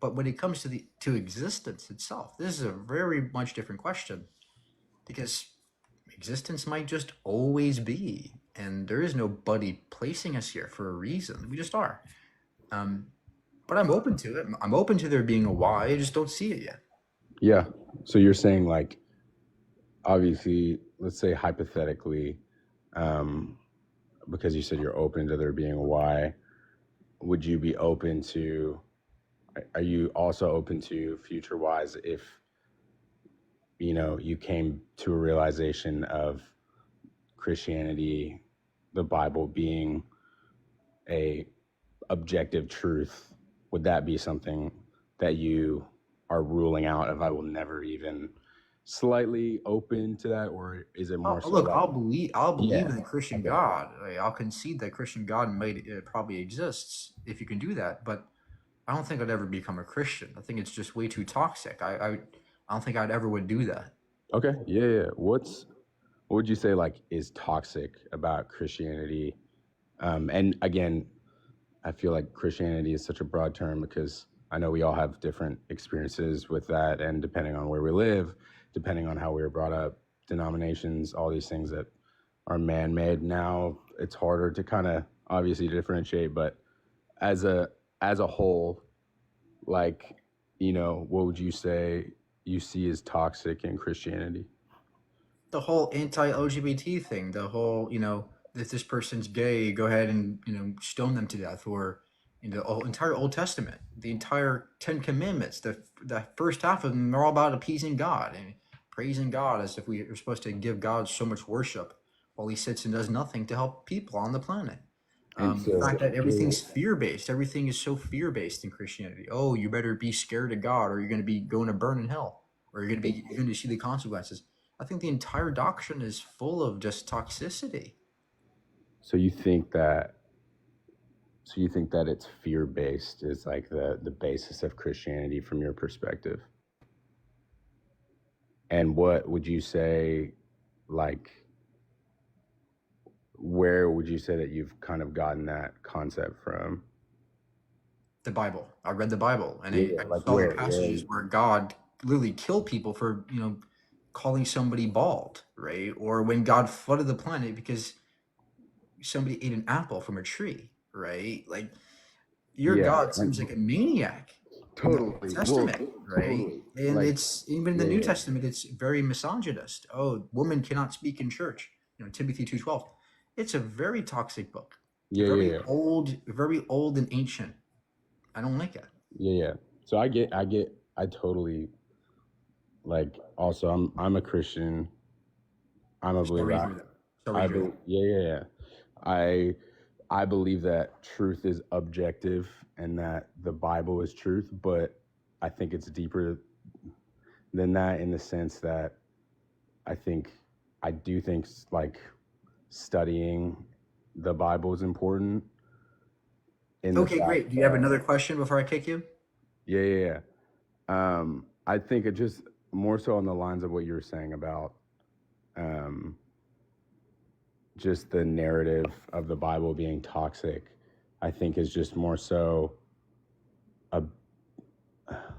But when it comes to existence itself, this is a very much different question, because existence might just always be, and there is nobody placing us here for a reason. We just are. But I'm open to it. I'm open to there being a why. I just don't see it yet.
Yeah. So you're saying, like, obviously, let's say hypothetically, because you said you're open to there being a why, would you be open to, are you also open to future whys if, you came to a realization of Christianity, the Bible being a objective truth? Would that be something that you are ruling out of, I will never even slightly open to that, or is it more so
Look,
like,
I'll believe
Yeah.
in the Christian
Okay.
God. I'll concede that Christian God probably exists if you can do that. But I don't think I'd ever become a Christian. I think it's just way too toxic. I don't think I'd ever would do that.
Okay, yeah. What would you say, like, is toxic about Christianity? And again, I feel like Christianity is such a broad term because I know we all have different experiences with that, and depending on where we live, depending on how we were brought up, denominations, all these things that are man-made now, it's harder to kind of obviously differentiate. But as a whole, like, what would you say you see as toxic in Christianity?
The whole anti-LGBT thing, the whole, if this person's gay, go ahead and, stone them to death, or the entire Old Testament, the entire Ten Commandments, the first half of them are all about appeasing God and praising God, as if we are supposed to give God so much worship while he sits and does nothing to help people on the planet. The fact that everything's fear-based, everything is so fear-based in Christianity. Oh, you better be scared of God, or you're going to be going to burn in hell, or you're going to see the consequences. I think the entire doctrine is full of just toxicity.
So you think that it's fear-based is like the basis of Christianity from your perspective? And what would you say, like, where would you say that you've kind of gotten that concept from?
The Bible. I read the Bible, and I
Like
saw
where?
the passages where God literally killed people for, calling somebody bald, right? Or when God flooded the planet because somebody ate an apple from a tree, right? Like, your
Yeah,
God seems like a maniac in the Old
totally.
Testament, right?
Totally.
And
Like,
it's even in the New Testament, it's very misogynist. Oh, woman cannot speak in church. Timothy 2:12. It's a very toxic book. Very old and ancient. I don't like it.
Yeah. So I totally, like, also I'm a Christian. I'm a
Sorry to
believer.
hear that. Sorry to hear that.
Yeah. I believe that truth is objective and that the Bible is truth, but I think it's deeper than that in the sense that I do think like studying the Bible is important.
Okay, great. Do you have another question before I kick you?
Yeah. I think it just more so on the lines of what you were saying about just the narrative of the Bible being toxic. I think is just more so a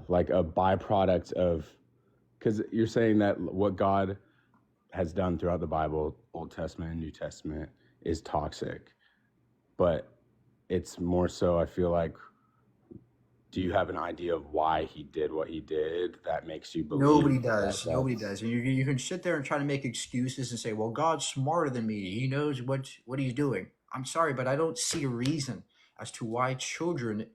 byproduct of, because you're saying that what God has done throughout the Bible, Old Testament and New Testament, is toxic, but it's more so, I feel like, do you have an idea of why he did what he did that makes you believe?
Nobody does. Nobody does. And you can sit there and try to make excuses and say, "Well, God's smarter than me. He knows what He's doing." I'm sorry, but I don't see a reason as to why children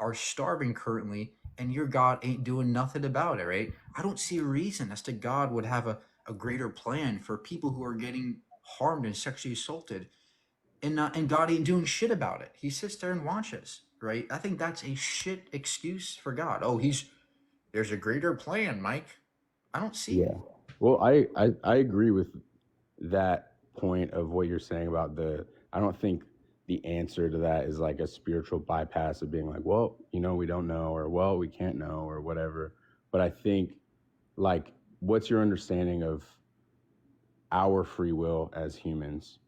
are starving currently, and your God ain't doing nothing about it. Right? I don't see a reason as to God would have a greater plan for people who are getting harmed and sexually assaulted, and God ain't doing shit about it. He sits there and watches. Right? I think that's a shit excuse for God. Oh, there's a greater plan, Mike. I don't see it.
Well, I agree with that point of what you're saying about I don't think the answer to that is like a spiritual bypass of being like, well, we don't know, or well, we can't know, or whatever. But I think, like, what's your understanding of our free will as humans?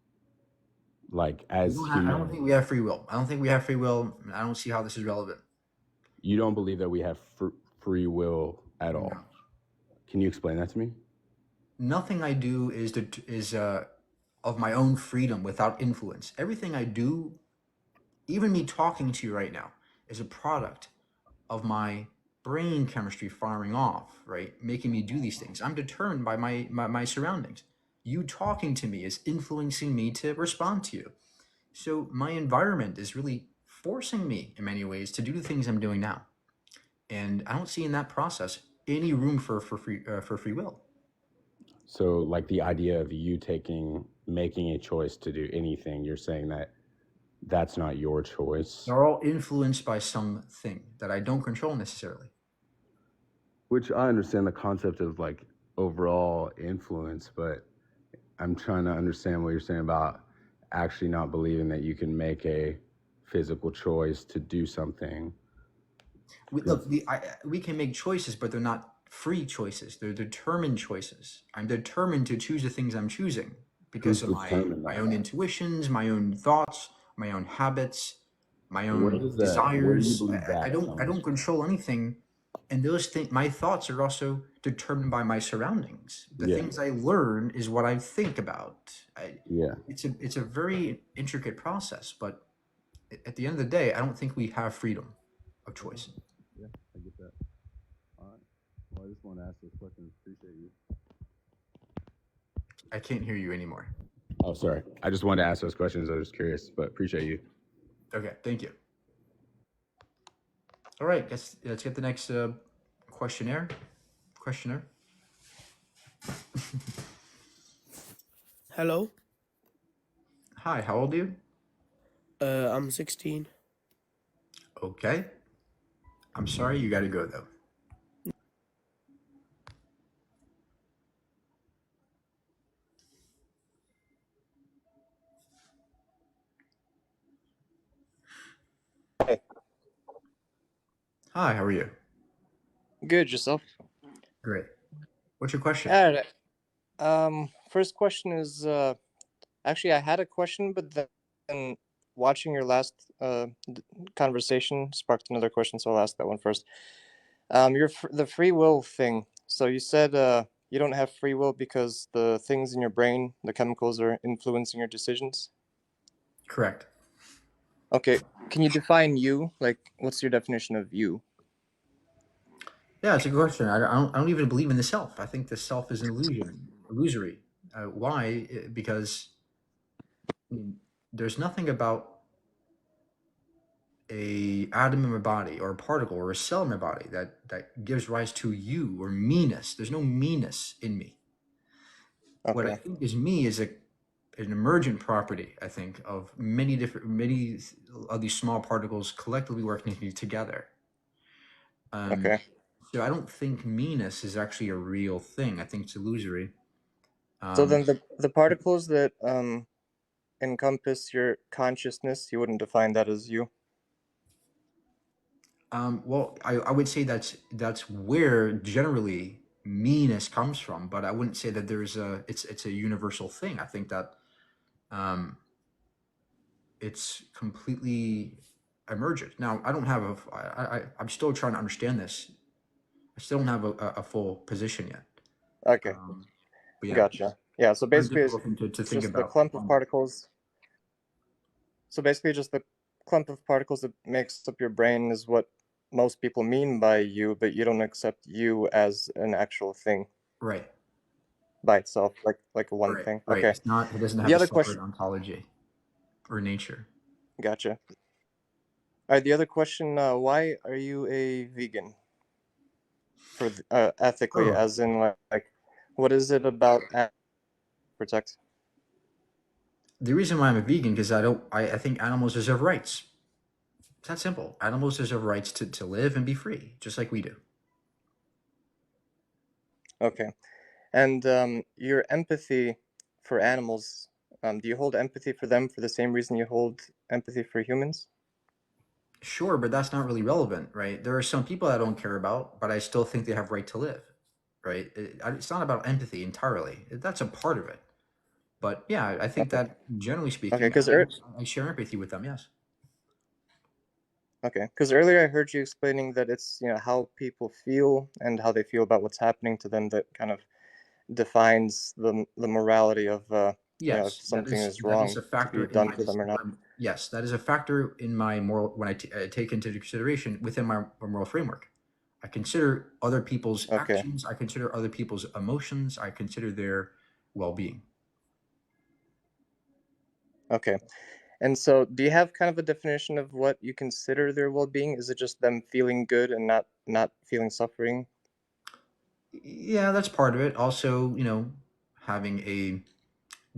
Like, as
I don't
humans,
think we have free will. I don't think we have free will. I don't see how this is relevant.
you don't believe that we have free will at all.
No.
Can you explain that to me?
Nothing I do is of my own freedom without influence. Everything I do, even me talking to you right now, is a product of my brain chemistry firing off, right? Making me do these things. I'm determined by my surroundings. You talking to me is influencing me to respond to you. So my environment is really forcing me in many ways to do the things I'm doing now. And I don't see in that process any room for free will.
So, like, the idea of you making a choice to do anything, you're saying that that's not your choice.
They're all influenced by something that I don't control necessarily.
Which I understand the concept of like overall influence, but I'm trying to understand what you're saying about actually not believing that you can make a physical choice to do something.
We can make choices, but they're not free choices. They're determined choices. I'm determined to choose the things I'm choosing because of my own intuitions, my own thoughts, my own habits, my own desires. I don't control anything, and those things, my thoughts are also determined by my surroundings. The things I learn is what I think about. It's a very intricate process, but at the end of the day, I don't think we have freedom of choice.
Yeah, I get that. All right. Well, I just want to ask those questions. Appreciate you.
I can't hear you anymore.
Oh, sorry. I just wanted to ask those questions. I was curious, but appreciate you.
Okay, thank you. All right, let's get the next questionnaire.
Hello.
Hi, how old are you?
I'm 16.
Okay. I'm sorry, you got to go though. Hi, how are you?
Good, yourself?
Great. What's your question?
All right. First question is actually I had a question, but then watching your last conversation sparked another question, so I'll ask that one first. The free will thing. So you said you don't have free will because the things in your brain, the chemicals, are influencing your decisions.
Correct.
Okay, can you define you? Like, what's your definition of you?
Yeah, it's a good question. I don't even believe in the self. I think the self is an illusion, illusory. Why? Because there's nothing about a atom in my body or a particle or a cell in my body that gives rise to you or meanness. There's no meanness in me. What I
Okay,
think is me is an emergent property, I think, of many of these small particles collectively working together.
okay.
So I don't think meanness is actually a real thing. I think it's illusory.
So
Um,
then the particles that encompass your consciousness, you wouldn't define that as you?
well, I would say that's where generally meanness comes from, but I wouldn't say that it's a universal thing. I think that um, it's completely emergent. Now, I don't have I'm still trying to understand this. I still don't have a full position yet.
Okay,
Um, but yeah,
gotcha. Yeah, so
very
basically
difficult thing to
it's
think
just the
about.
clump of particles. So basically just the clump of particles that makes up your brain is what most people mean by you, but you don't accept you as an actual thing
Right,
by itself, like a one
right,
thing.
right.
Okay.
It's not. It doesn't
The
have a
other
separate
question,
ontology or nature.
gotcha. All right, the other question, why are you a vegan for ethically,
Oh,
as in like what is it about protect?
the reason why I'm a vegan because I think animals deserve rights. It's that simple. Animals deserve rights to live and be free, just like we do.
Okay. And your empathy for animals, do you hold empathy for them for the same reason you hold empathy for humans?
Sure, but that's not really relevant, right? There are some people I don't care about, but I still think they have right to live, right? It's not about empathy entirely. That's a part of it. But yeah, I think
Okay.
that generally
Okay,
speaking,
because
I share empathy with them. Yes.
earlier I heard you explaining that it's how people feel and how they feel about what's happening to them that kind of defines the morality of if
Yes,
something is
that is
wrong
a
to
factor
be
in
done to them or not.
yes, that is a factor in my moral when I take into consideration within my moral framework. I consider other people's
Okay,
actions. I consider other people's emotions. I consider their well-being.
okay. And so, do you have kind of a definition of what you consider their well-being? Is it just them feeling good and not feeling suffering?
Yeah, that's part of it. Also, having a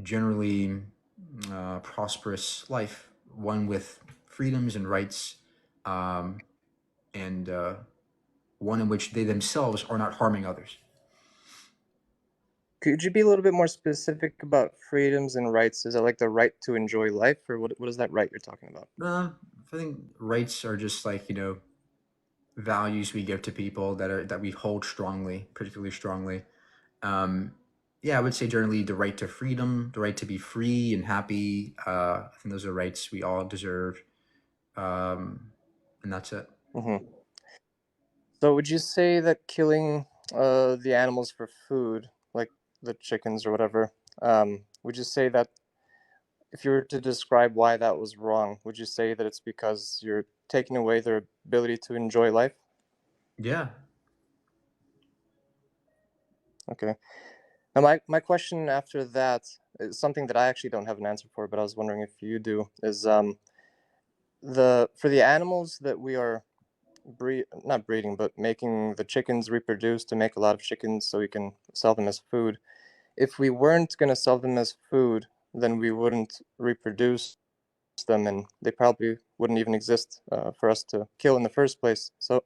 generally prosperous life, one with freedoms and rights, um, and one in which they themselves are not harming others.
Could you be a little bit more specific about freedoms and rights? Is it like the right to enjoy life, or what is that right you're talking about?
I think rights are just like values we give to people that we hold strongly, particularly strongly. Um, yeah, I would say generally the right to freedom, the right to be free and happy. I think those are rights we all deserve, and that's it.
Hmm. So, would you say that killing the animals for food, like the chickens or whatever, would you say that if you were to describe why that was wrong, would you say that it's because you're taking away their ability to enjoy life?
Yeah.
Okay. Now, my question after that is something that I actually don't have an answer for, but I was wondering if you do. Is the for the animals that we are not breeding, but making the chickens reproduce to make a lot of chickens so we can sell them as food. If we weren't going to sell them as food, then we wouldn't reproduce them, and they probably wouldn't even exist for us to kill in the first place. So,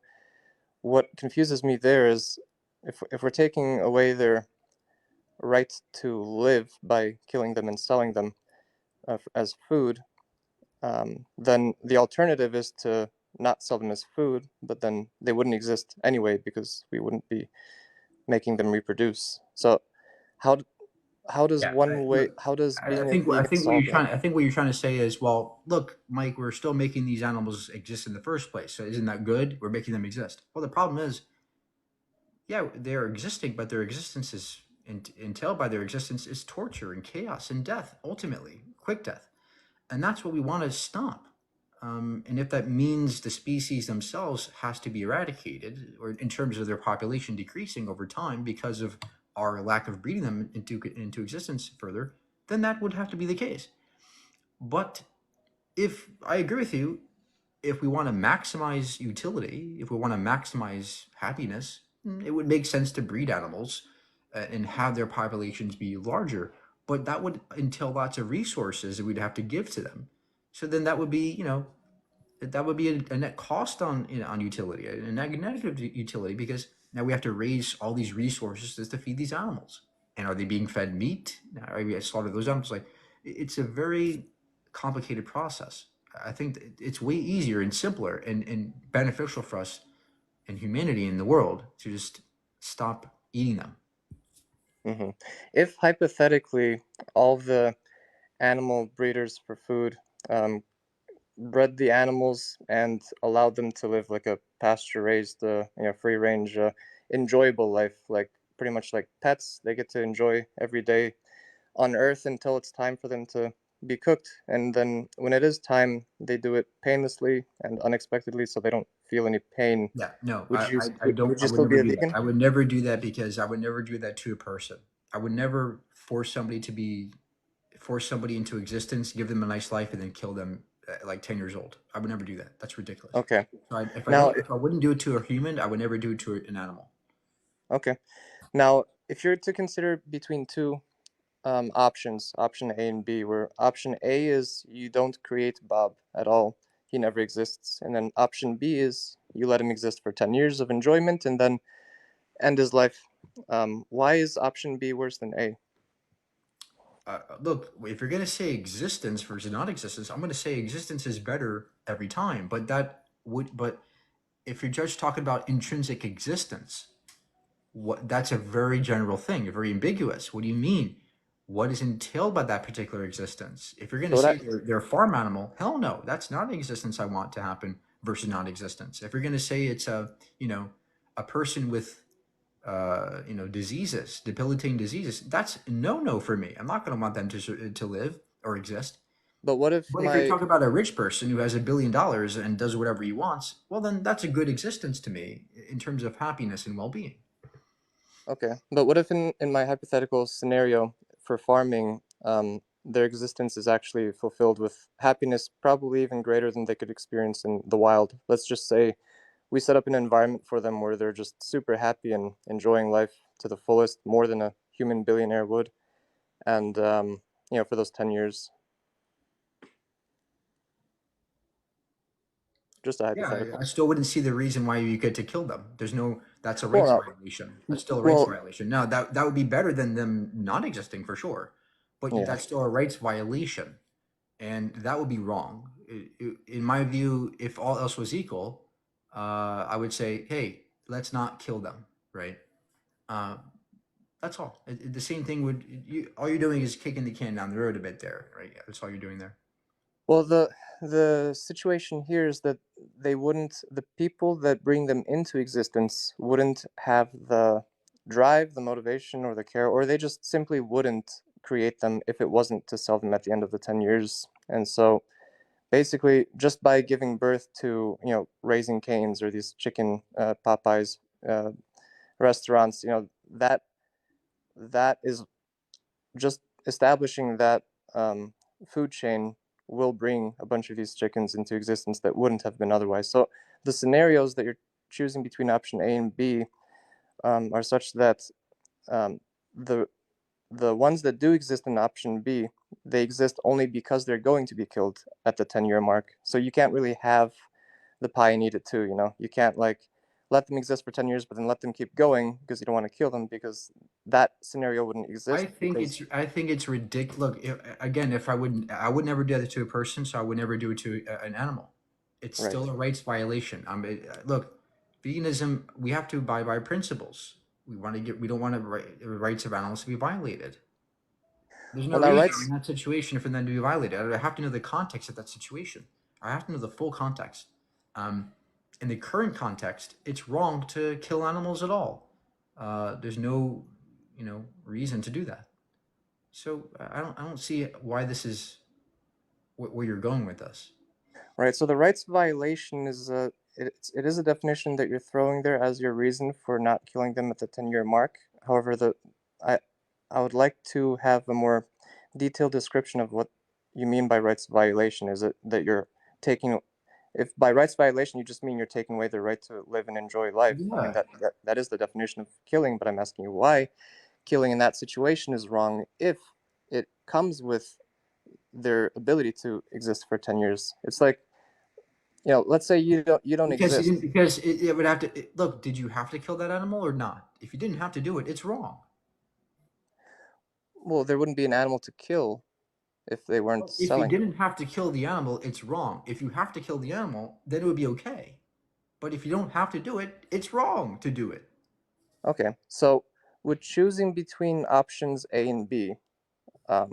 what confuses me there is if we're taking away their right to live by killing them and selling them as food, then the alternative is to not sell them as food, but then they wouldn't exist anyway because we wouldn't be making them reproduce. So how does
Yeah,
how does
I
being a
think
vegan solve that?
I think what you're trying to say is, well, look, Mike, we're still making these animals exist in the first place. So isn't that good? We're making them exist. Well, the problem is, yeah, they're existing, but their existence is entailed by their existence is torture and chaos and death, ultimately, quick death. And that's what we want to stop. And if that means the species themselves has to be eradicated, or in terms of their population decreasing over time because of our lack of breeding them into existence further, then that would have to be the case. But if I agree with you, if we want to maximize utility, if we want to maximize happiness, it would make sense to breed animals and have their populations be larger. But that would entail lots of resources that we'd have to give to them. So then that would be, that would be a net cost on utility, a negative utility, because now we have to raise all these resources just to feed these animals. And are they being fed meat? Are we slaughter those animals? Like, it's a very complicated process. I think it's way easier and simpler and beneficial for us and humanity in the world to just stop eating them.
Hmm. If hypothetically all the animal breeders for food bred the animals and allowed them to live like a pasture-raised, free-range, enjoyable life, like pretty much like pets, they get to enjoy every day on Earth until it's time for them to be cooked, and then when it is time, they do it painlessly and unexpectedly, so they don't feel any pain.
Yeah, no,
Would you
I don't.
would
I
you
would
still
never
be a
do that.
vegan?
I would never do that because I would never do that to a person. I would never force somebody into existence, give them a nice life, and then kill them at like 10 years old. I would never do that. That's ridiculous.
Okay.
So
Now,
if I wouldn't do it to a human, I would never do it to an animal.
okay. Now, if you're to consider between two options, option A and B, where option A is you don't create Bob at all, he never exists, and then option B is you let him exist for 10 years of enjoyment and then end his life. Why is option B worse than A?
Look, if you're gonna say existence versus non-existence, I'm gonna say existence is better every time. But if you're just talking about intrinsic existence, that's a very general thing, very ambiguous. What do you mean? What is entailed by that particular existence? If you're going to
So
say
what
they're a farm animal, hell no, that's not an existence I want to happen versus non-existence. If you're going to say it's a person with diseases, debilitating diseases, that's no for me. I'm not going to want them to live or exist.
but what if
But if you're
my
talking about a rich person who has $1 billion and does whatever he wants, well, then that's a good existence to me in terms of happiness and well-being.
Okay, but what if in my hypothetical scenario for farming, their existence is actually fulfilled with happiness, probably even greater than they could experience in the wild? Let's just say we set up an environment for them where they're just super happy and enjoying life to the fullest, more than a human billionaire would, and for those 10 years. Just a
Yeah,
hypothetical.
I still wouldn't see the reason why you get to kill them. That's a
Well,
rights violation. That's still a rights
well,
violation. Now that would be better than them not existing for sure, but
yeah.
that's still a rights violation, and that would be wrong. In my view, if all else was equal, I would say, hey, let's not kill them, right? Uh, that's all. The same thing all you're doing is kicking the can down the road a bit there, right? Yeah, that's all you're doing there.
Well, the situation here is that the people that bring them into existence wouldn't have the drive, the motivation, or the care, or they just simply wouldn't create them if it wasn't to sell them at the end of the 10 years. And so basically, just by giving birth to, Raising Cane's or these chicken Popeyes restaurants, that is just establishing that food chain will bring a bunch of these chickens into existence that wouldn't have been otherwise. So the scenarios that you're choosing between option A and B are such that um, the the ones that do exist in option B, they exist only because they're going to be killed at the 10-year mark. So you can't really have the pie and eat it too. You can't like let them exist for 10 years, but then let them keep going because you don't want to kill them, because that scenario wouldn't exist because
I think it's ridiculous. Look, again, if I would never do that to a person, so I would never do it to an animal. It's
Right.
still a rights violation. Look, veganism, we have to abide by principles. We don't want the rights of animals to be violated. There's no
Well, now
reason
rights.
in that situation for them to be violated. I have to know the context of that situation. I have to know the full context. In the current context, it's wrong to kill animals at all. There's no, reason to do that. So I don't see why this is where you're going with this.
Right. So the rights violation is it is a definition that you're throwing there as your reason for not killing them at the 10-year mark. However, I would like to have a more detailed description of what you mean by rights violation. Is it that you're taking, if by rights violation you just mean you're taking away the right to live and enjoy life? I mean
Yeah.
that is the definition of killing. But I'm asking you why killing in that situation is wrong if it comes with their ability to exist for 10 years. It's like, let's say you don't
Because
exist.
it would have to look. Did you have to kill that animal or not? If you didn't have to do it, it's wrong.
Well, there wouldn't be an animal to kill if they weren't
If you
selling.
didn't have to kill the animal, it's wrong. If you have to kill the animal, then it would be okay. But if you don't have to do it, it's wrong to do it.
Okay, so with choosing between options A and B, I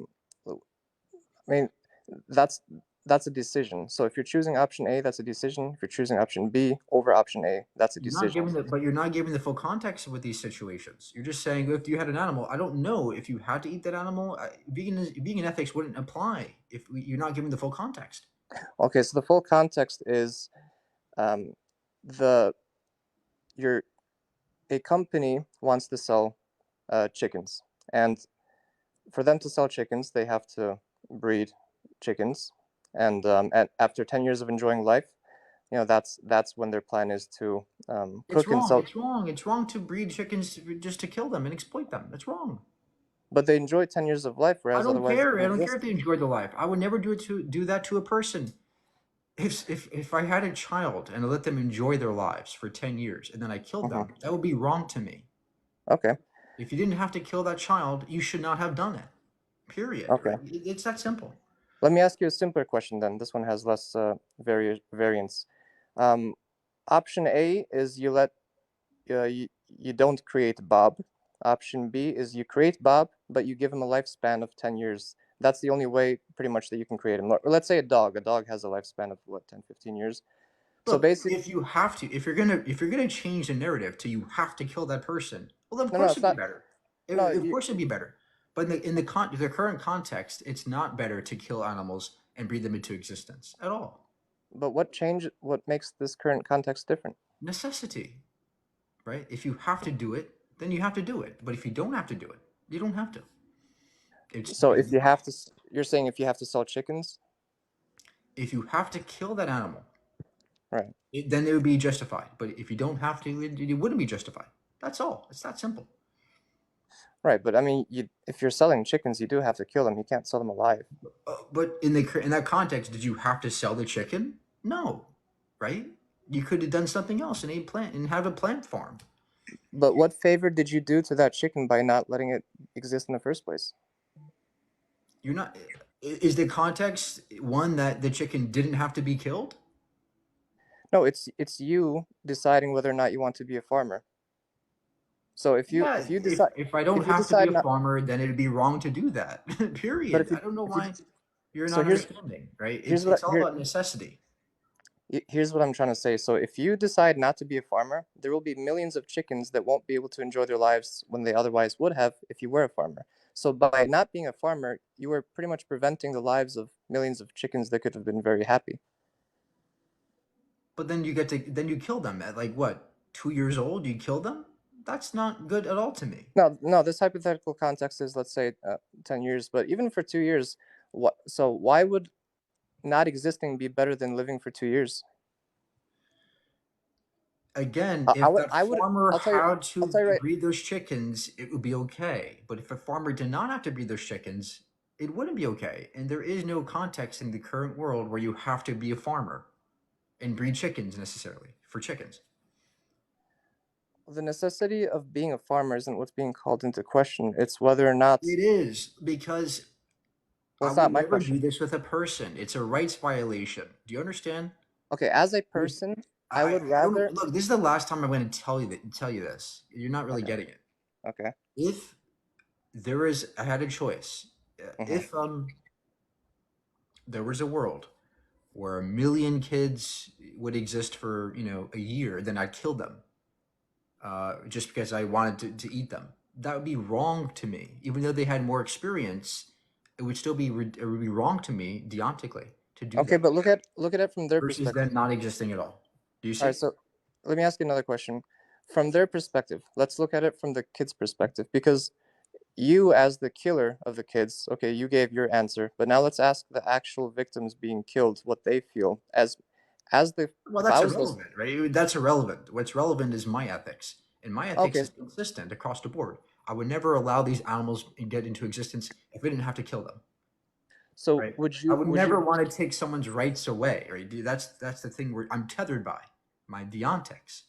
mean, that's a decision. So if you're choosing option A, that's a decision. If you're choosing option B over option A, that's a decision.
But you're not giving the full context with these situations. You're just saying if you had an animal, I don't know if you had to eat that animal. Vegan ethics wouldn't apply if you're not giving the full context.
Okay, so the full context is um, a company wants to sell chickens, and for them to sell chickens, they have to breed chickens, and after 10 years of enjoying life, that's when their plan is to
It's
cook and
wrong.
sell.
It's wrong. It's wrong to breed chickens just to kill them and exploit them. That's wrong.
But they enjoy 10 years of life,
I
whereas
don't
otherwise
care.
they
I
wouldn't
don't care
exist.
if they enjoy the life. I would never do that to a person. If I had a child and I let them enjoy their lives for 10 years and then I killed them, that would be wrong to me.
Okay.
If you didn't have to kill that child, you should not have done it. Period.
Okay.
Right? It's that simple.
Let me ask you a simpler question then. This one has less variance. Option A is you don't create Bob. Option B is you create Bob, but you give him a lifespan of 10 years. That's the only way pretty much that you can create him. Or let's say a dog. A dog has a lifespan of what, 10, 15 years. So
Look,
basically,
if you're gonna change the narrative to you have to kill that person, well, of
no,
course
it's
it'd be
not.
better.
No,
Of course it'd be better. But the current context, it's not better to kill animals and breed them into existence at all.
but what makes this current context different?
Necessity, right? If you have to do it, then you have to do it. But if you don't have to do it, you don't have to.
So if you have to, you're saying if you have to sell chickens,
if you have to kill that animal,
right?
then it would be justified. But if you don't have to, it wouldn't be justified. That's all. It's that simple.
Right, but I mean, if you're selling chickens, you do have to kill them. You can't sell them alive.
But in that context, did you have to sell the chicken? No, right? You could have done something else and have a plant farm.
But what favor did you do to that chicken by not letting it exist in the first place?
You're not. Is the context one that the chicken didn't have to be killed?
No, it's you deciding whether or not you want to be a farmer. So if you decide
if I don't
if you
have to be
decide
a
not,
farmer, then it'd be wrong to do that. Period.
but if you
I don't know
if you
why you're
so
not understanding, right? It's all about necessity.
here's what I'm trying to say. So if you decide not to be a farmer, there will be millions of chickens that won't be able to enjoy their lives when they otherwise would have if you were a farmer. So by not being a farmer, you were pretty much preventing the lives of millions of chickens that could have been very happy.
But then you kill them at like what, 2 years old? You kill them? That's not good at all to me.
No, this hypothetical context is, let's say, 10 years, but even for 2 years, why would not existing be better than living for 2 years?
Again,
I
if
would,
that
I would,
farmer
I'll tell you,
had to
I'll tell you right,
breed those chickens, it would be okay. But if a farmer did not have to breed those chickens, it wouldn't be okay. And there is no context in the current world where you have to be a farmer and breed chickens necessarily for chickens.
the necessity of being a farmer isn't what's being called into question. It's whether or not.
It is, because
Well,
I
it's
would
not my
never do
question.
this with a person. It's a rights violation. Do you understand?
Okay, as a person, I would
I don't
rather.
look. This is the last time I'm going to tell you this. You're not really
Okay.
getting it.
Okay.
If I had a choice.
Mm-hmm.
If there was a world where 1 million kids would exist for a year, then I'd kill them just because I wanted to eat them. That would be wrong to me, even though they had more experience. It would still be it would be wrong to me deontically to do
Okay,
that
but look at it from their
versus
perspective.
them not existing at all. Do you
All right,
see?
so let me ask you another question. From their perspective, let's look at it from the kid's perspective, because you, as the killer of the kids, okay, you gave your answer, but now let's ask the actual victims being killed what they feel as the
Well,
if I
that's
was those.
irrelevant, right? That's irrelevant. What's relevant is my ethics, and my ethics
Okay,
is consistent across the board. I would never allow these animals to get into existence if we didn't have to kill them,
so
right?
would
I
you
would
would you
never want to take someone's rights away, right? That's the thing where I'm tethered by my deontics.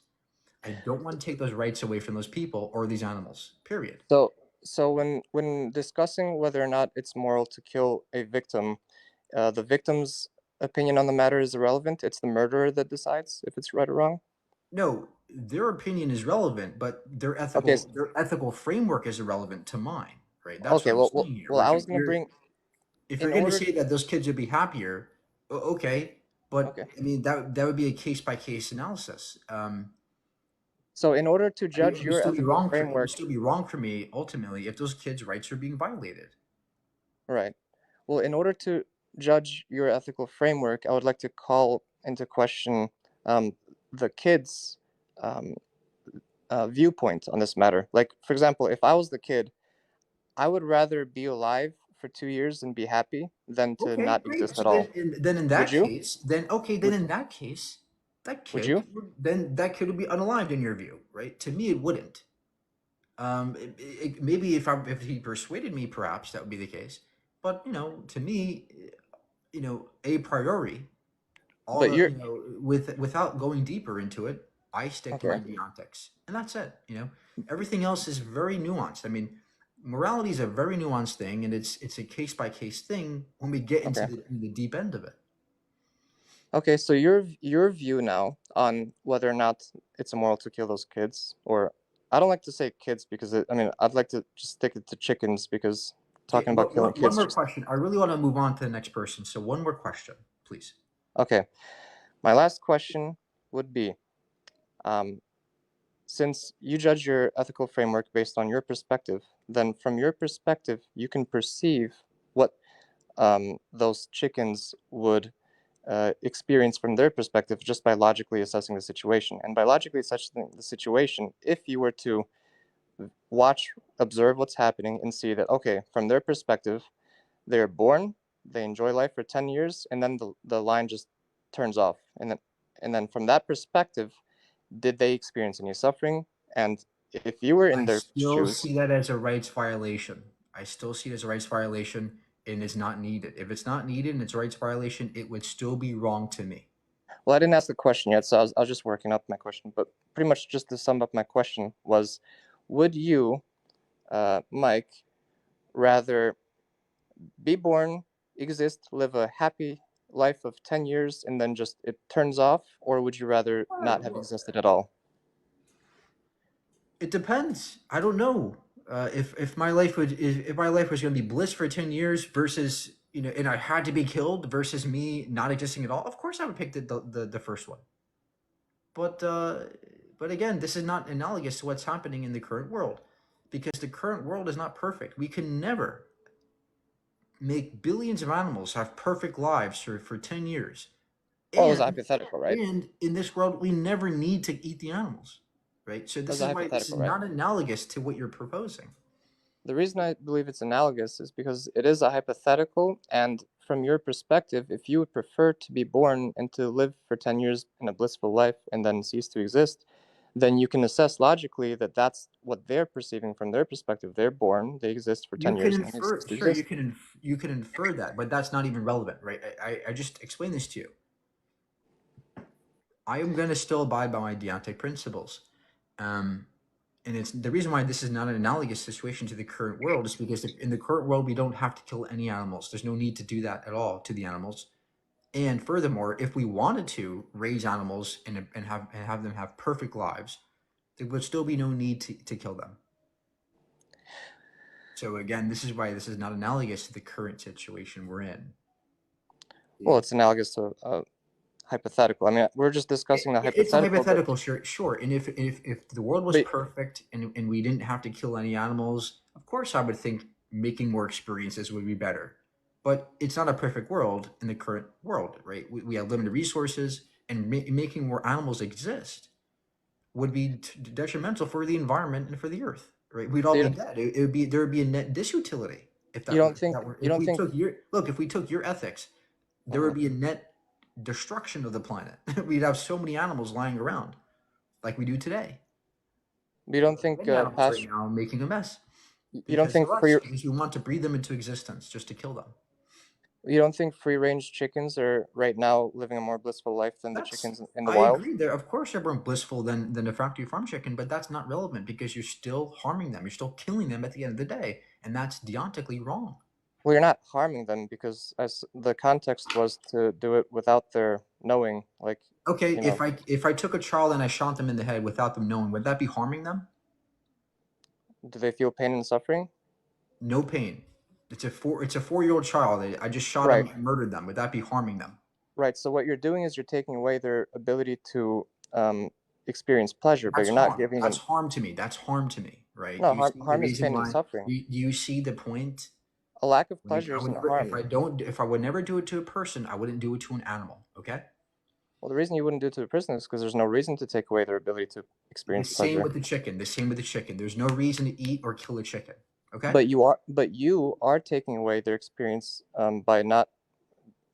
I don't want to take those rights away from those people or these animals. Period.
so so when discussing whether or not it's moral to kill a victim, the victim's opinion on the matter is irrelevant. It's the murderer that decides if it's right or wrong.
No, their opinion is relevant, but
Okay,
their ethical framework is irrelevant to mine, right? That's
okay.
what I'm
Well, well,
saying here.
well,
Like
I was gonna bring
if you're
in
going to
order.
say that those kids would be happier, okay, but
Okay,
I mean that would be a case by case analysis.
so in order to judge
It would
your
still be
ethical
wrong for
framework,
me ultimately if those kids' rights are being violated.
right? Well, in order to judge your ethical framework, I would like to call into question um, the kids' um, viewpoint on this matter. Like, for example, if I was the kid, I would rather be alive for 2 years and be happy than to
Okay,
not
great.
exist
So
at all.
then in
Would
that
you?
case, then okay, then
Would
in that case,
Would you?
that kid would be unalived in your view, right? To me, it wouldn't. Maybe if he persuaded me, perhaps that would be the case. But to me, a priori, all
But
the
you're
without going deeper into it, I stick to my
okay.
deontics, and that's it. Everything else is very nuanced. I mean, morality is a very nuanced thing, and it's a case by case thing when we get into
Okay.
the deep end of it.
Okay. So your view now on whether or not it's immoral to kill those kids, or I don't like to say kids because I mean I'd like to just stick it to chickens because
Okay,
talking about killing
one
kids
more
just
question. I really want to move on to the next person, so one more question, please.
okay. My last question would be, um, since you judge your ethical framework based on your perspective, then from your perspective, you can perceive what those chickens would experience from their perspective just by logically assessing the situation. And by logically assessing the situation, if you were to watch, observe what's happening, and see that, okay, from their perspective, they're born, they enjoy life for 10 years, and then the line just turns off. And then from that perspective, did they experience any suffering? And if you were in
I
their
still
shoes,
see that as a rights violation. I still see it as a rights violation and it's not needed. If it's not needed and it's a rights violation, it would still be wrong to me.
well, I didn't ask the question yet, so I was just working up my question. But pretty much just to sum up my question was, would you, Mike, rather be born, exist, live a happy life of 10 years, and then just it turns off, or would you rather not have
Well,
existed at all?
it depends. I don't know. If my life if my life was going to be bliss for 10 years versus and I had to be killed versus me not existing at all, of course I would pick the first one. But again, this is not analogous to what's happening in the current world, because the current world is not perfect. We can never make billions of animals have perfect lives for 10 years.
Well, it was a
And
hypothetical, right?
in this world, we never need to eat the animals, right? So
It was
this
a
is why this is
hypothetical, right?
not analogous to what you're proposing.
The reason I believe it's analogous is because it is a hypothetical, and from your perspective, if you would prefer to be born and to live for 10 years in a blissful life and then cease to exist, then you can assess logically that that's what they're perceiving from their perspective. They're born, they exist for
You
10
can
years, and then they
infer,
cease to
sure,
exist.
you can infer that, but that's not even relevant, right? I just explained this to you. I am going to still abide by my deontic principles. Um, and it's the reason why this is not an analogous situation to the current world is because in the current world we don't have to kill any animals. There's no need to do that at all to the animals. And furthermore, if we wanted to raise animals and have them have perfect lives, there would still be no need to kill them. So again, this is why this is not analogous to the current situation we're in.
Well, it's analogous to hypothetical. I mean, we're just discussing the
It's a
hypothetical.
hypothetical, sure. And if the world was
But-
perfect and we didn't have to kill any animals, of course I would think making more experiences would be better. But it's not a perfect world in the current world, right? We have limited resources, and making more animals exist would be detrimental for the environment and for the earth, right? We'd all
So you
be dead. There would be a net disutility if that
You don't
were,
think-
that were
you
if
don't
we
think-
took your look, if we took your ethics, there would be a net destruction of the planet. We'd have so many animals lying around like we do today.
you don't think
Many animals
past
right now making a mess.
you don't think
Because you want to breed them into existence just to kill them.
you don't think free range chickens are right now living a more blissful life than the chickens in the
I
wild?
agree. There, of course, they're more blissful than a factory farm chicken, but that's not relevant because you're still harming them. You're still killing them at the end of the day, and that's deontically wrong.
Well, you're not harming them because as the context was to do it without their knowing. Like,
Okay,
you know,
if I took a child and I shot them in the head without them knowing, would that be harming them?
do they feel pain and suffering?
No pain. It's a 4-year-old child. I just shot
Right.
them and murdered them. Would that be harming them?
Right. So what you're doing is you're taking away their ability to experience pleasure, but
That's
you're not
harm.
giving them.
That's harm to me. That's harm to me, right?
No,
Do you see the
harm is
reason
pain and
why?
suffering.
Do you see the point?
A lack of
Like,
pleasure
I would
isn't
never,
harm.
if I would never do it to a person, I wouldn't do it to an animal. Okay.
Well, the reason you wouldn't do it to a person is because there's no reason to take away their ability to
The
experience
same
pleasure.
with the chicken. The same with the chicken. There's no reason to eat or kill a chicken. Okay.
But you are taking away their experience by not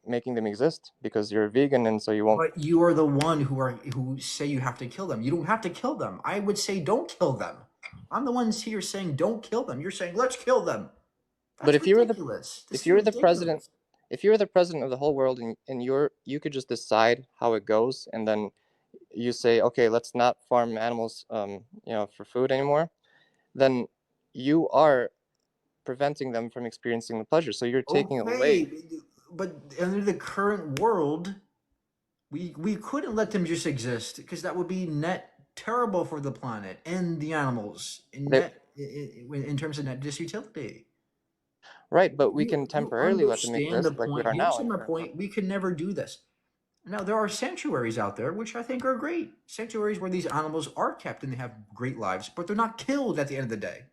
making them exist because you're a vegan and so you won't.
But you are the one who say you have to kill them. You don't have to kill them. I would say don't kill them. I'm the ones here saying don't kill them. You're saying let's kill them. That's
But if you were the
ridiculous. This
if you were
is
the president,
ridiculous.
if you were the president of the whole world and you could just decide how it goes and then you say, okay, let's not farm animals for food anymore, then you are preventing them from experiencing the pleasure. So you're taking it away.
But under the current world, we couldn't let them just exist because that would be net terrible for the planet and the animals in terms of net disutility.
Right, but we can
You
temporarily let them
understand the
exist like we
point.
are
You
now.
understand my point. We could never do this. Now there are sanctuaries out there which I think are great. Sanctuaries where these animals are kept and they have great lives, but they're not killed at the end of the day.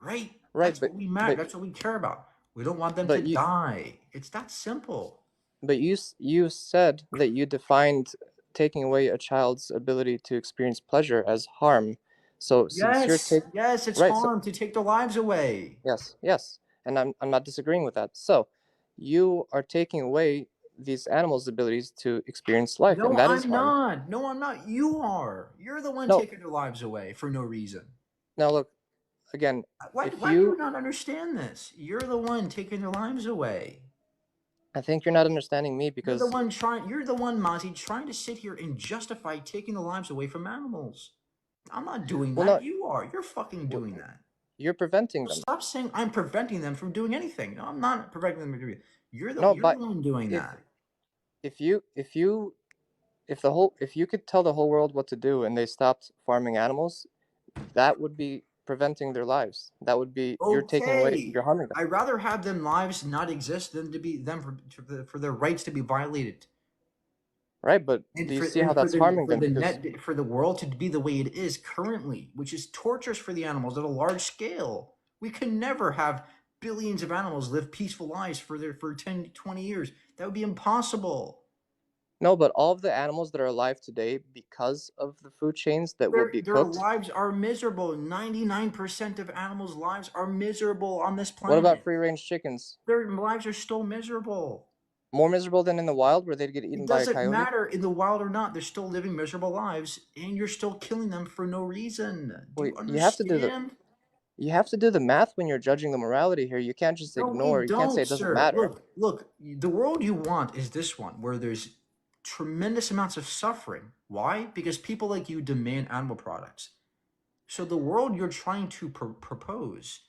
Right?
Right,
That's what we matter. That's what we care about. We don't want them to die. It's that simple.
But you said that you defined taking away a child's ability to experience pleasure as harm. So since you're taking
Yes, it's
right,
harm to take their lives away.
yes, and I'm not disagreeing with that. So you are taking away these animals' abilities to experience life,
No,
and that is
I'm
harm.
not. No, I'm not. You are. You're the one
No.
taking their lives away for no reason.
Now look, again,
Why do you not understand this? You're the one taking their lives away.
I think you're not understanding me because
You're the one, Mozzie, trying to sit here and justify taking the lives away from animals. I'm not doing that.
no,
You are. You're fucking doing that.
you're preventing them.
Stop saying I'm preventing them from doing anything. No, I'm not preventing them from doing it. You're the one doing that.
If you could tell the whole world what to do and they stopped farming animals, that would be preventing their lives. That would be you're taking away, you're harming them.
I'd rather have them lives not exist than for their rights to be violated.
Right, but do you see how that's harming them?
For the world to be the way it is currently, which is torturous for the animals at a large scale. We can never have billions of animals live peaceful lives for 10, 20 years. That would be impossible.
No, but all of the animals that are alive today because of the food chains that will be cooked.
Their lives are miserable. 99% of animals' lives are miserable on this planet.
What about free-range chickens?
Their lives are still miserable.
More miserable than in the wild where they'd get eaten by a coyote?
It doesn't matter in the wild or not. They're still living miserable lives, and you're still killing them for no reason. Do you understand?
You have to do the math when you're judging the morality here. You can't just ignore. You can't say it doesn't matter.
Look, the world you want is this one where there's tremendous amounts of suffering. Why? Because people like you demand animal products. So the world you're trying to propose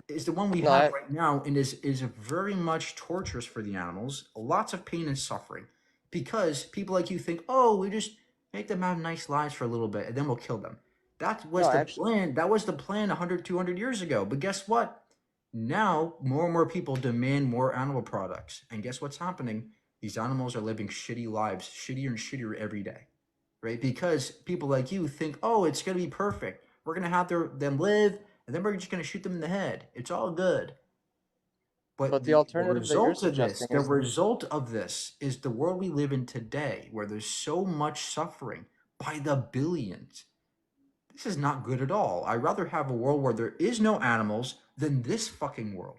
is the one we
No,
have right now, and is very much torturous for the animals. Lots of pain and suffering, because people like you think, oh, we just make them have nice lives for a little bit, and then we'll kill them. That was
no,
the
actually,
plan. That was the plan 100, 200 years ago. But guess what? Now more and more people demand more animal products, and guess what's happening? These animals are living shitty lives, shittier and shittier every day, right? Because people like you think, oh, it's gonna be perfect. We're gonna have them live, and then we're just gonna shoot them in the head. It's all good.
but
But
the
the
alternative that you're
result of this,
suggesting
the
is
result of this is the world we live in today, where there's so much suffering by the billions. This is not good at all. I'd rather have a world where there is no animals than this fucking world.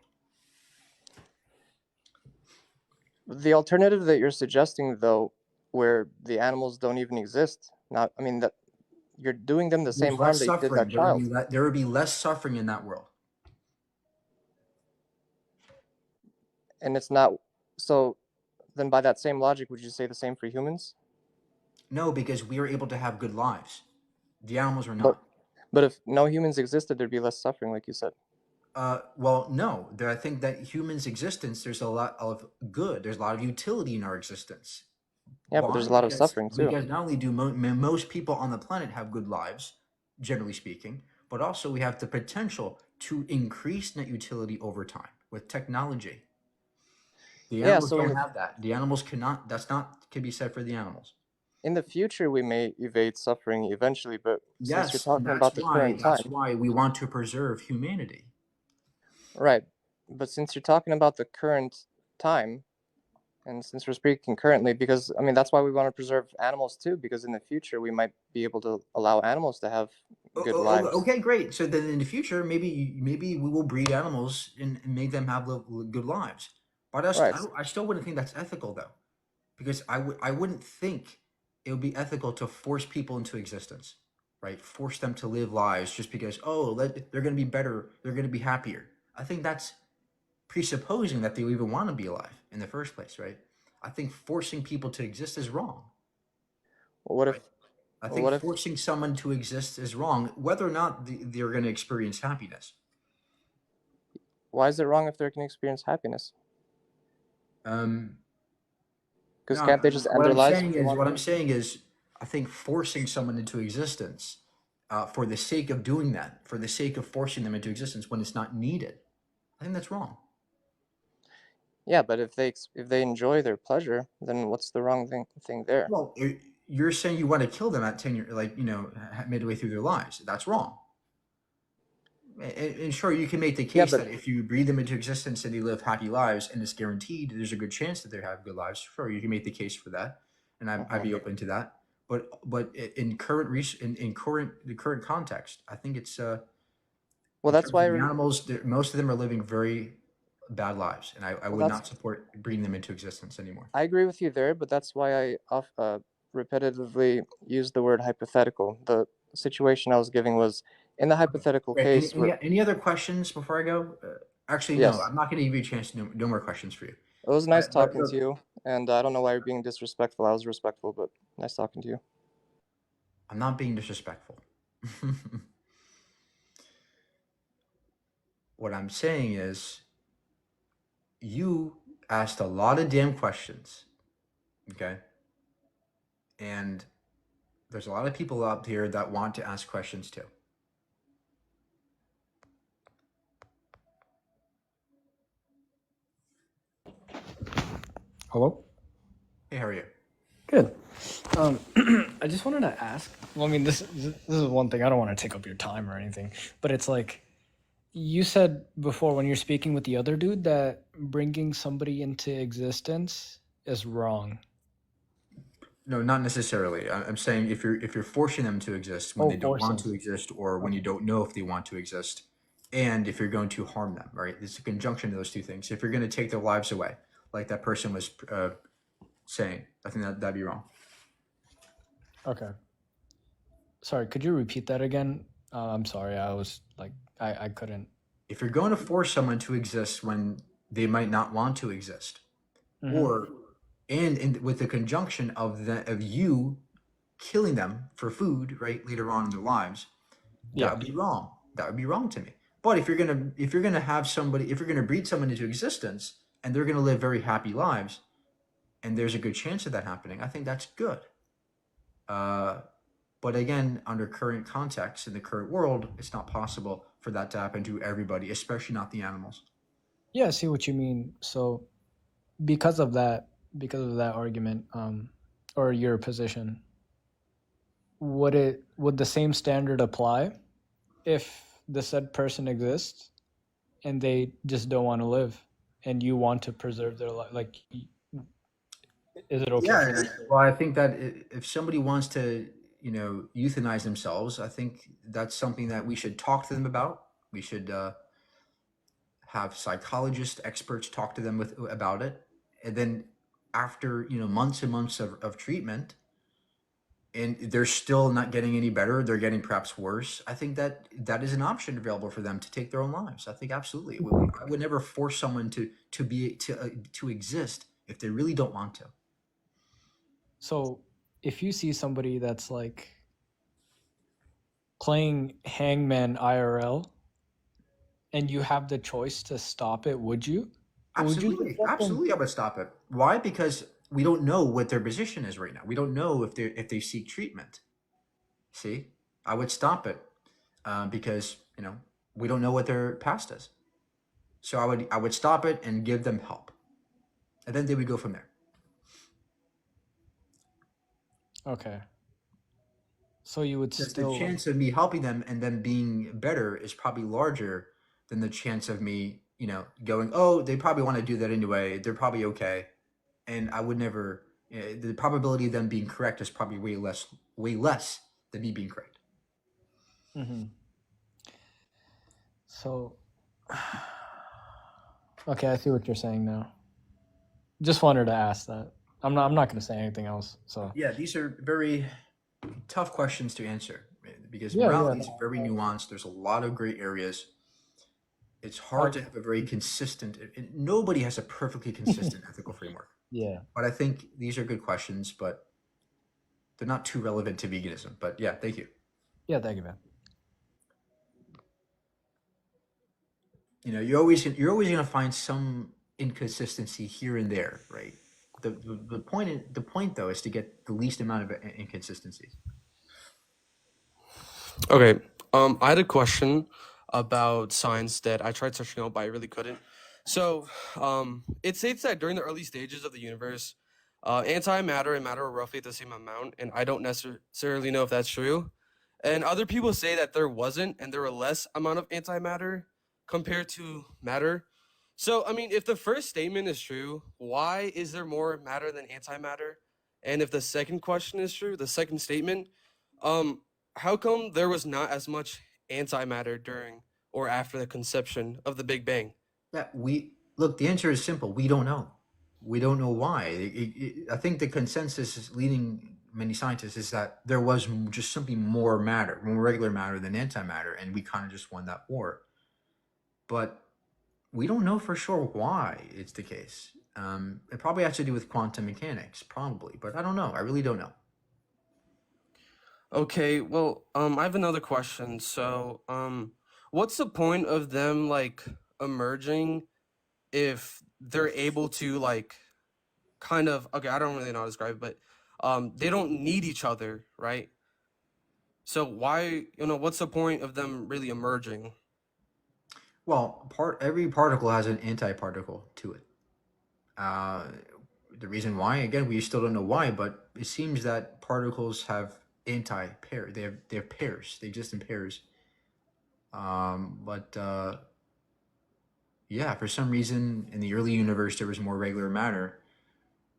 the alternative that you're suggesting, though, where the animals don't even exist. Not, I mean that you're doing them the
There's
same harm
less
that you did
suffering.
that child.
There would be less suffering in that world.
And it's not. So then, by that same logic, would you say the same for humans?
No, because we are able to have good lives. The animals are
But
not.
but if no humans existed, there'd be less suffering, like you said.
Well, no. I think that humans' existence, there's a lot of good. There's a lot of utility in our existence.
Yeah, but
Why?
there's a lot of
Because
suffering too.
because not only do most people on the planet have good lives, generally speaking, but also we have the potential to increase net utility over time with technology. The
Yeah,
animals
so
don't have that. The animals cannot. That's not can be said for the animals.
in the future we may evade suffering eventually, but since you're
Yes, and
talking about the current
that's
time,
why we want to preserve humanity.
right? But since you're talking about the current time, and since we're speaking currently, because I mean that's why we want to preserve animals too, because in the future we might be able to allow animals to have good lives.
Okay, great. So then in the future, maybe we will breed animals and make them have good lives. But
Right.
I still wouldn't think that's ethical though, because I wouldn't think it would be ethical to force people into existence, right? Force them to live lives just because they're going to be better, they're going to be happier. I think that's presupposing that they even want to be alive in the first place, right? I think forcing people to exist is wrong.
Well, what if?
Right. I
Well,
think
what if?
forcing someone to exist is wrong, whether or not they're going to experience happiness.
Why is it wrong if they can experience happiness?
Um,
Because
no,
can't they just end their lives if they want
what I'm
to?
saying is, I think forcing someone into existence, for the sake of doing that, for the sake of forcing them into existence when it's not needed, I think that's wrong.
Yeah, but if they enjoy their pleasure, then what's the wrong thing there?
Well, you're saying you want to kill them at 10 years, midway through their lives. That's wrong. And sure, you can make the
Yeah,
case
but
that if you breathe them into existence and they live happy lives and it's guaranteed, there's a good chance that they have good lives. Sure, you can make the case for that, and I'd be open to that. But in the current context, I think it's
well,
in
that's
terms of
why.
the animals, most of them are living very bad lives, and I
Well,
would
that's
not support breeding them into existence anymore.
I agree with you there, but that's why repetitively used the word hypothetical. The situation I was giving was in the hypothetical
Great.
case where
Any other questions before I go? Actually, no.
yes,
I'm not going to give you a chance to no more questions for you.
it was nice
But
talking to
look,
you, and I don't know why you're being disrespectful. I was respectful, but nice talking to you.
I'm not being disrespectful. What I'm saying is, you asked a lot of damn questions, okay? And there's a lot of people out here that want to ask questions too.
Hello?
Hey, how are you?
Good. I just wanted to ask. Well, I mean, this is one thing. I don't want to take up your time or anything, but it's like you said before when you're speaking with the other dude that bringing somebody into existence is wrong.
No, not necessarily. I'm saying if you're forcing them to exist when
Oh,
they don't want
forcing.
to exist, or when you
Okay.
don't know if they want to exist, and if you're going to harm them, right? It's a conjunction of those two things. If you're going to take their lives away, like that person was saying, I think that'd be wrong.
Okay. Sorry, could you repeat that again? I'm sorry. I was like, I couldn't.
If you're going to force someone to exist when they might not want to exist,
Mhm.
or with the conjunction of you killing them for food, right, later on in their lives, that
Yeah.
would be wrong. That would be wrong to me. But if you're gonna have somebody, if you're gonna breed someone into existence and they're gonna live very happy lives, and there's a good chance of that happening, I think that's good. But again, under current context in the current world, it's not possible for that to happen to everybody, especially not the animals.
Yeah, I see what you mean. So because of that argument, or your position, would the same standard apply if the said person exists and they just don't want to live and you want to preserve their life? Like, is it okay for
Yeah,
them?
well, I think that if somebody wants to, euthanize themselves, I think that's something that we should talk to them about. We should have psychologists, experts talk to them about it, and then after months and months of treatment, and they're still not getting any better, they're getting perhaps worse. I think that that is an option available for them to take their own lives. I think absolutely. I would never force someone to exist if they really don't want to.
So if you see somebody that's like playing hangman IRL and you have the choice to stop it, would you? Or would you just
Absolutely,
let them?
absolutely, I would stop it. Why? Because we don't know what their position is right now. We don't know if they seek treatment. See, I would stop it because we don't know what their past is. So I would stop it and give them help, and then they would go from there.
Okay. So you would
Because the
still.
chance of me helping them and them being better is probably larger than the chance of me, going, oh, they probably want to do that anyway. They're probably okay, and I would never. The probability of them being correct is probably way less than me being correct.
Mm-hmm. So, okay, I see what you're saying now. Just wanted to ask that. I'm not going to say anything else. So
Yeah, these are very tough questions to answer because
yeah,
morality is very nuanced. There's a lot of gray areas. It's hard to have a very consistent. Nobody has a perfectly consistent ethical framework.
yeah,
But I think these are good questions, but they're not too relevant to veganism. But yeah, thank you.
yeah. Thank you, man.
You're always gonna find some inconsistency here and there, right? The point though is to get the least amount of inconsistencies.
Okay. I had a question about science that I tried searching out, but I really couldn't. So, it states that during the early stages of the universe, antimatter and matter are roughly the same amount, and I don't necessarily know if that's true. And other people say that there wasn't, and there were less amount of antimatter compared to matter. So, I mean, if the first statement is true, why is there more matter than antimatter? And if the second question is true, the second statement, um, how come there was not as much antimatter during or after the conception of the Big Bang?
Yeah, we look. The answer is simple. We don't know. We don't know why. I think the consensus is leading many scientists is that there was just simply more matter, more regular matter than antimatter, and we kind of just won that war. But we don't know for sure why it's the case. It probably has to do with quantum mechanics, probably, but I don't know. I really don't know.
Okay, well, I have another question. So, what's the point of them like emerging if they're able to like kind of okay, I don't really know how to describe it, but they don't need each other, right? So why, what's the point of them really emerging?
Well, every particle has an antiparticle to it. Uh, the reason why, again, we still don't know why, but it seems that particles have anti-pair. They have pairs. They exist in pairs. But yeah, for some reason in the early universe there was more regular matter,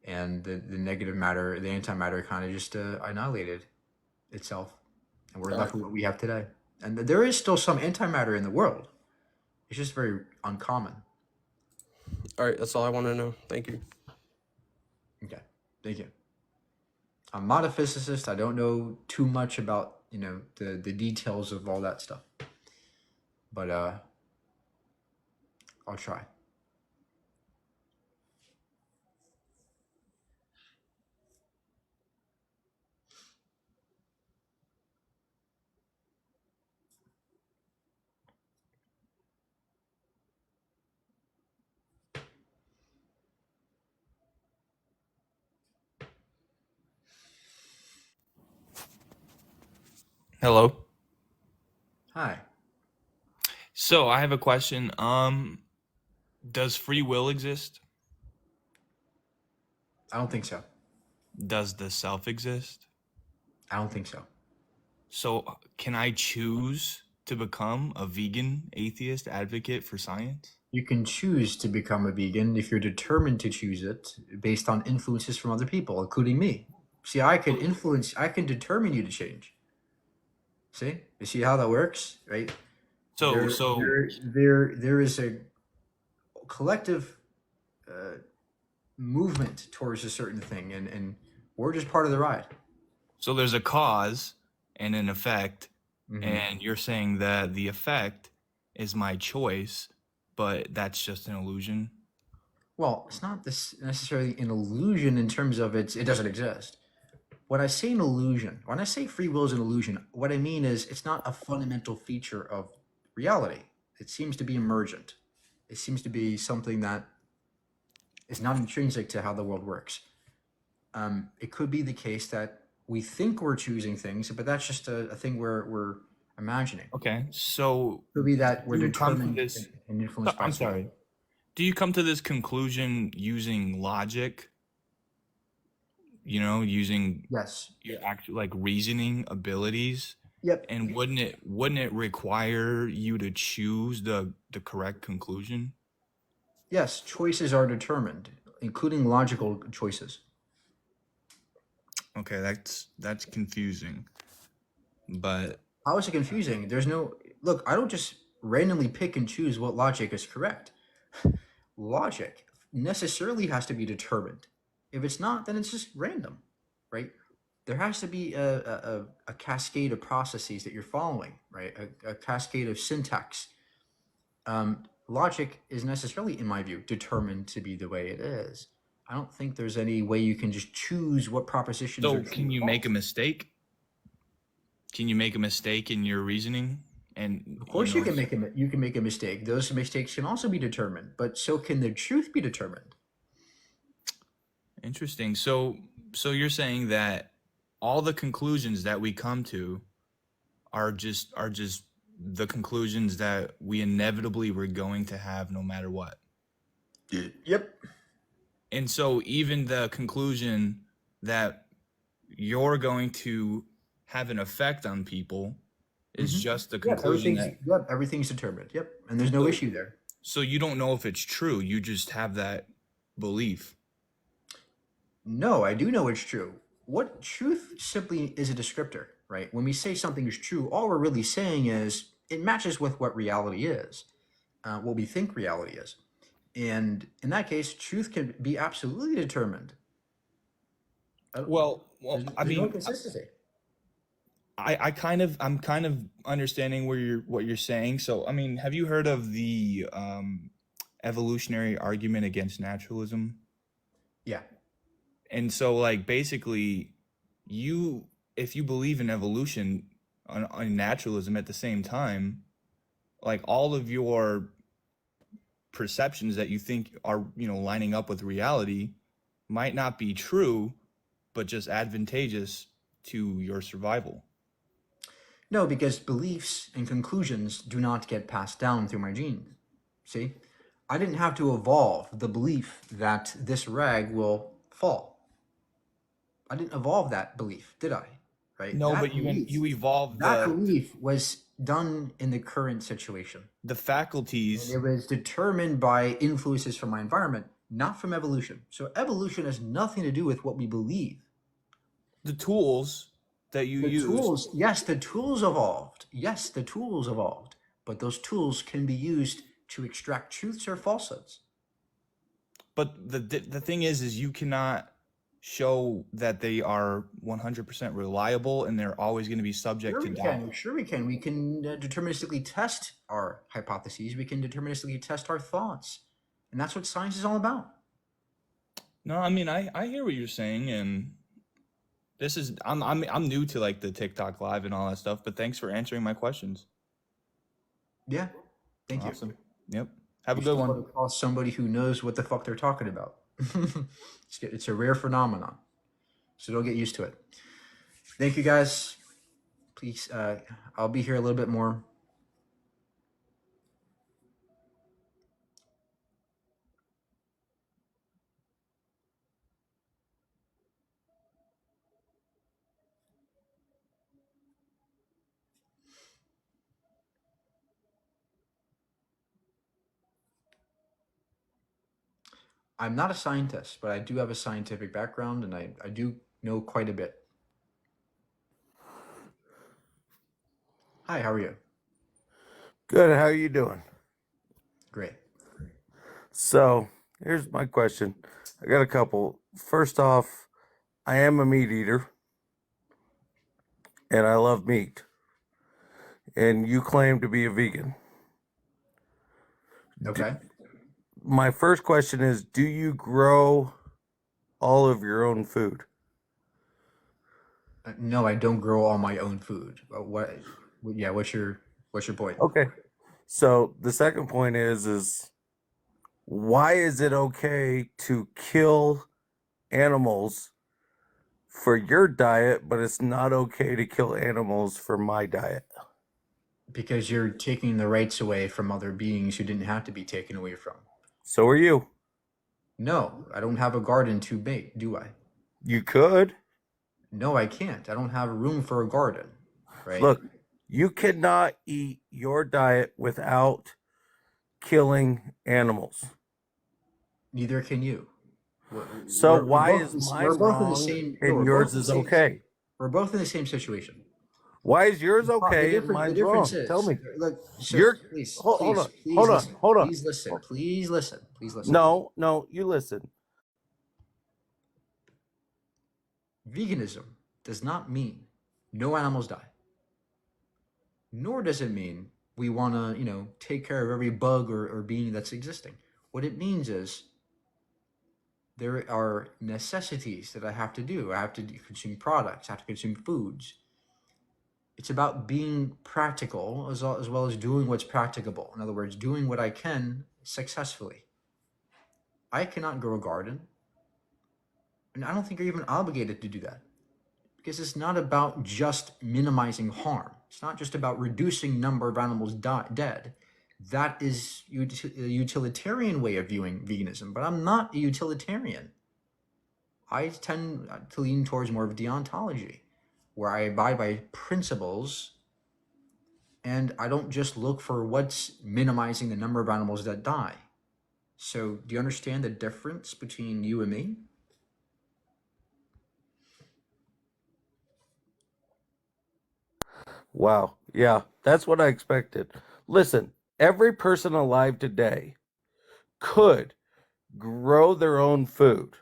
and the negative matter, the antimatter, kind of just annihilated itself, and we're
All
left
right,
with what we have today. And there is still some antimatter in the world. It's just very uncommon.
all right, that's all I want to know. Thank you.
Okay, thank you. I'm not a physicist. I don't know too much about the details of all that stuff, but I'll try.
Hello.
Hi.
So I have a question. Does free will exist?
I don't think so.
Does the self exist?
I don't think so.
So can I choose to become a vegan atheist advocate for science?
You can choose to become a vegan if you're determined to choose it based on influences from other people, including me. See, I can determine you to change. See? You see how that works, right?
So so
There is a collective movement towards a certain thing, and we're just part of the ride.
so there's a cause and an effect,
Mhm.
and you're saying that the effect is my choice, but that's just an illusion.
Well, it's not this necessarily an illusion in terms of it doesn't exist. When I say an illusion, when I say free will is an illusion, what I mean is it's not a fundamental feature of reality. It seems to be emergent. It seems to be something that is not intrinsic to how the world works. It could be the case that we think we're choosing things, but that's just a thing we're imagining.
Okay. So
It could be that we're
do you come to
determined
this
and influenced by
I'm
something.
sorry. Do you come to this conclusion using logic? Using
Yes.
your actual like reasoning abilities,
Yep.
and wouldn't it require you to choose the correct conclusion?
Yes, choices are determined, including logical choices.
Okay, that's confusing, but
How is it confusing? There's no look. I don't just randomly pick and choose what logic is correct. Logic necessarily has to be determined. If it's not, then it's just random, right? There has to be a cascade of processes that you're following, right? A cascade of syntax. Logic is necessarily, in my view, determined to be the way it is. I don't think there's any way you can just choose what propositions are
so
true
can
or
you make a
false.
mistake? Can you make a mistake in your reasoning? And
Of course, you can make a mistake. Those mistakes can also be determined, but so can the truth be determined.
interesting. So you're saying that all the conclusions that we come to are just the conclusions that we inevitably were going to have no matter what.
Yep.
And so even the conclusion that you're going to have an effect on people is
Mhm.
just the
Yep.
conclusion that
Everything's determined. Yep. And there's no
so,
issue there.
so you don't know if it's true, you just have that belief.
No, I do know it's true. What truth simply is a descriptor, right? When we say something is true, all we're really saying is it matches with what reality is, what we think reality is. And in that case, truth can be absolutely determined.
Well, I
There's no
mean,
consistency.
I'm kind of understanding what you're saying. So, I mean, have you heard of the evolutionary argument against naturalism?
Yeah.
And so, like, basically, you if you believe in evolution on naturalism at the same time, like all of your perceptions that you think are lining up with reality might not be true, but just advantageous to your survival.
No, because beliefs and conclusions do not get passed down through my genes. See? I didn't have to evolve the belief that this rag will fall. I didn't evolve that belief, did I? Right?
No, but you evolve
That belief was done in the current situation.
the
And
faculties,
it was determined by influences from my environment, not from evolution. So evolution has nothing to do with what we believe.
the tools that you
The
use.
tools, yes, the tools evolved. Yes, the tools evolved. But those tools can be used to extract truths or falsehoods.
But the thing is you cannot show that they are 100% reliable, and they're always going to be subject
Sure
to
we
doubt.
can. Sure we can. We can deterministically test our hypotheses. We can deterministically test our thoughts. And that's what science is all about.
No, I mean I hear what you're saying, and this is I'm new to like the TikTok live and all that stuff, but thanks for answering my questions.
Yeah. Thank you.
Awesome. Yep. Have a
You
good
stumbled
one.
across somebody who knows what the fuck they're talking about. It's a rare phenomenon. So don't get used to it. Thank you guys. Please, I'll be here a little bit more. I'm not a scientist, but I do have a scientific background, and I do know quite a bit. Hi, how are you?
Good. How are you doing?
Great.
So here's my question. I got a couple. First off, I am a meat eater and I love meat. And you claim to be a vegan.
Okay.
My first question is, do you grow all of your own food?
No, I don't grow all my own food. What? Yeah. What's your point?
Okay. So the second point is why is it okay to kill animals for your diet, but it's not okay to kill animals for my diet?
Because you're taking the rights away from other beings who didn't have to be taken away from.
So are you.
No, I don't have a garden to make, do I?
You could.
No, I can't. I don't have room for a garden, right?
Look, you cannot eat your diet without killing animals.
Neither can you.
So why is mine
we're both in the
wrong
same,
and yours is okay?
We're both in the same situation.
Why is yours okay and
The
mine's wrong?
difference is,
Tell me.
look, sir,
You're
please,
hold
please,
on,
please
hold on,
listen.
hold on.
Please listen. Please listen. Please listen.
No, you listen.
Veganism does not mean no animals die. Nor does it mean we want to, take care of every bug or being that's existing. What it means is there are necessities that I have to do. I have to consume products. I have to consume foods. It's about being practical as well as doing what's practicable. In other words, doing what I can successfully. I cannot grow a garden, and I don't think you're even obligated to do that, because it's not about just minimizing harm. It's not just about reducing number of animals dead. That is a utilitarian way of viewing veganism, but I'm not a utilitarian. I tend to lean towards more of deontology, where I abide by principles, and I don't just look for what's minimizing the number of animals that die. So, do you understand the difference between you and me?
Wow. Yeah, that's what I expected. Listen, every person alive today could grow their own food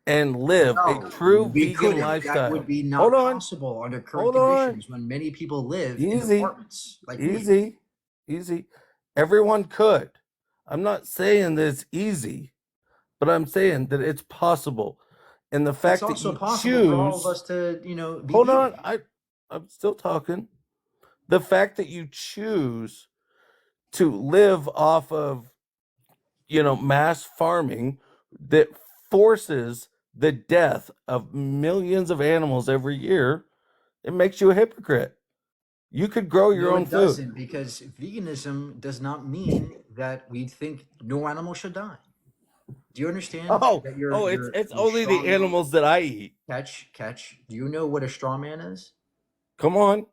and live a
No,
true
we
vegan
couldn't. That
lifestyle.
would be not
Hold on.
possible under current
Hold on.
conditions when many people live in
Easy.
apartments like me.
Easy. Everyone could. I'm not saying that it's easy, but I'm saying that it's possible. And the fact
It's
that
also
you
possible for all of
choose.
us to, be
Hold
vegan.
on. I'm still talking. The fact that you choose to live off of, mass farming that forces the death of millions of animals every year, it makes you a hypocrite. You could grow your
No,
own
it
food.
doesn't, because veganism does not mean that we think no animal should die. Do you understand that
It's only the animals that I eat.
Catch. Do you know what a straw man is?
Come on.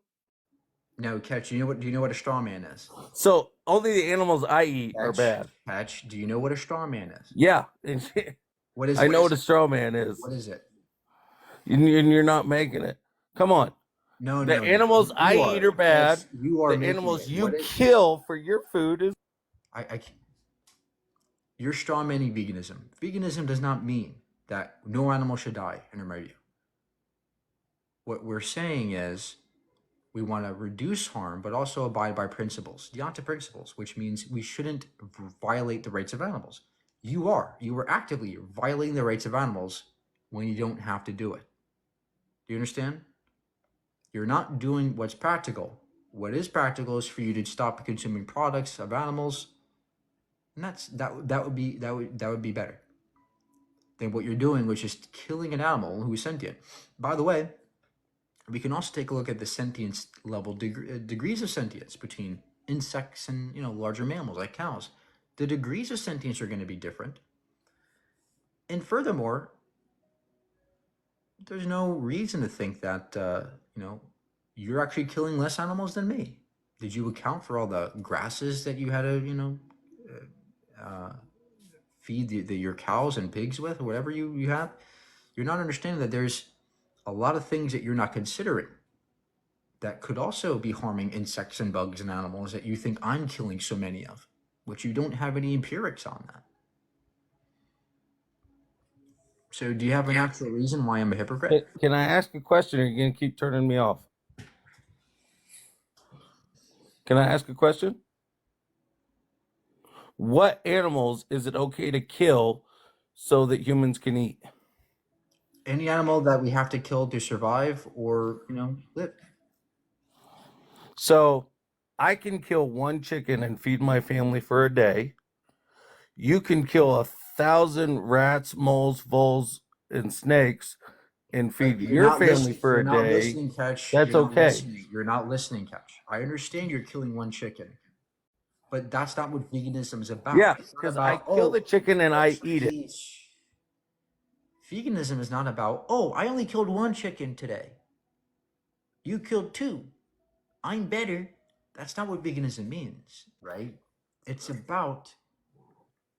No, Catch. Do you know what a straw man is?
So only the animals I eat are bad.
Catch. Do you know what a straw man is?
Yeah. I know what a straw man is.
What is it?
And you're not making it. Come on.
No.
The animals I eat are bad.
You are
The animals you
What
kill for your food is.
You're straw manning veganism. Veganism does not mean that no animal should die in our view. What we're saying is we want to reduce harm, but also abide by principles, deontic principles, which means we shouldn't violate the rights of animals. You are actively violating the rights of animals when you don't have to do it. Do you understand? You're not doing what's practical. What is practical is for you to stop consuming products of animals, and that would be better than what you're doing, which is killing an animal who's sentient. By the way, We can also take a look at the sentience level, degrees of sentience between insects and larger mammals like cows. The degrees of sentience are going to be different. And furthermore, there's no reason to think that you're actually killing less animals than me. Did you account for all the grasses that you had to feed your cows and pigs with, or whatever you have? You're not understanding that there's a lot of things that you're not considering that could also be harming insects and bugs and animals that you think I'm killing so many of, which you don't have any empirics on that. So do you have an actual reason why I'm a hypocrite?
Can I ask a question, or are you going to keep turning me off? Can I ask a question? What animals is it okay to kill so that humans can eat?
Any animal that we have to kill to survive or, live.
So I can kill one chicken and feed my family for a day. You can kill 1,000 rats, moles, voles, and snakes and feed your family for a day.
You're not listening, Catch.
That's okay.
You're not listening, Catch. I understand you're killing one chicken, but that's not what veganism is about.
Yeah,
It's not
because
about,
I kill the chicken and I eat it.
please. Veganism is not about, I only killed one chicken today. You killed 2. I'm better. That's not what veganism means, right? It's about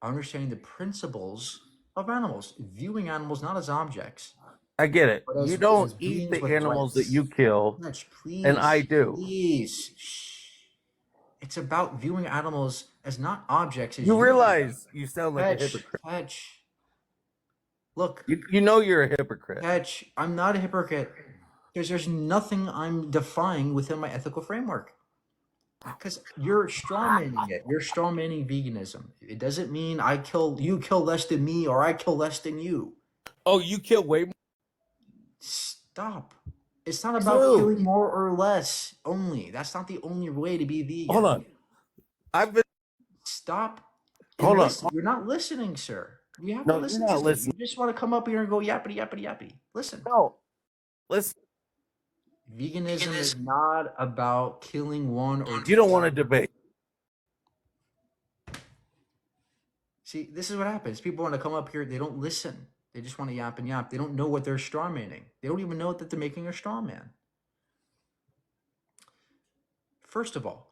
understanding the principles of animals, viewing animals not as objects.
I get it.
But as,
You don't
as
eat
beings
the
with
animals that
rights.
you kill,
Catch, please,
and I do.
Please. Shh. It's about viewing animals as not objects. As
You
do.
realize you sound like a hypocrite.
Catch. Look,
You know you're a hypocrite.
Catch, I'm not a hypocrite because there's nothing I'm defying within my ethical framework. Because you're strawmanning it. You're strawmanning veganism. It doesn't mean you kill less than me or I kill less than you.
Oh, you kill way more?
Stop. It's not about killing more or less only. That's not the only way to be vegan.
Hold on.
Stop.
Hold on.
You're not listening, sir. You have
No,
to listen
you're not
to me.
listening.
You just want to come up here and go yappity yappity yappy. Listen.
No. Listen.
Veganism is not about killing one or
You don't want to debate.
See, this is what happens. People want to come up here, they don't listen. They just want to yap and yap. They don't know what they're strawmanning. They don't even know that they're making a straw man. First of all,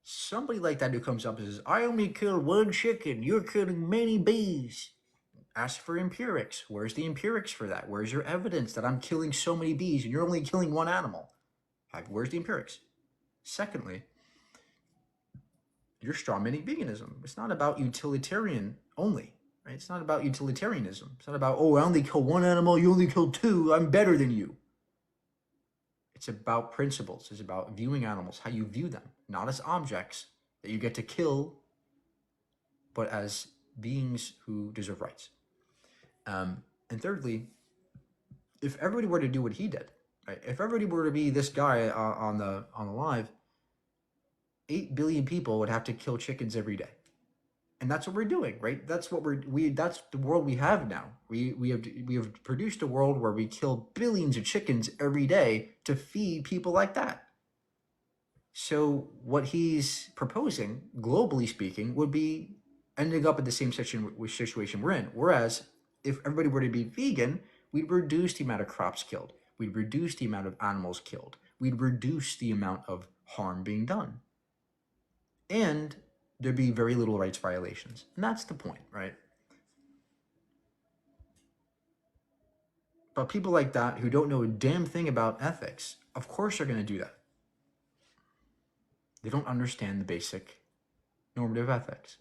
somebody like that who comes up and says, I only killed one chicken, you're killing many bees. Ask for empirics. Where's the empirics for that? Where's your evidence that I'm killing so many bees and you're only killing one animal? Where's the empirics? Secondly, you're strawmanning veganism. It's not about utilitarian only, right? It's not about utilitarianism. It's not about, I only kill one animal, you only kill 2, I'm better than you. It's about principles. It's about viewing animals, how you view them, not as objects that you get to kill, but as beings who deserve rights. And thirdly, if everybody were to do what he did, right? If everybody were to be this guy on the live, 8 billion people would have to kill chickens every day, and that's what we're doing, right? That's what that's the world we have now. We have produced a world where we kill billions of chickens every day to feed people like that. So what he's proposing, globally speaking, would be ending up in the same situation we're in. Whereas if everybody were to be vegan, we'd reduce the amount of crops killed. We'd reduce the amount of animals killed. We'd reduce the amount of harm being done. And there'd be very little rights violations. And that's the point, right? But people like that who don't know a damn thing about ethics, of course they're going to do that. They don't understand the basic normative ethics.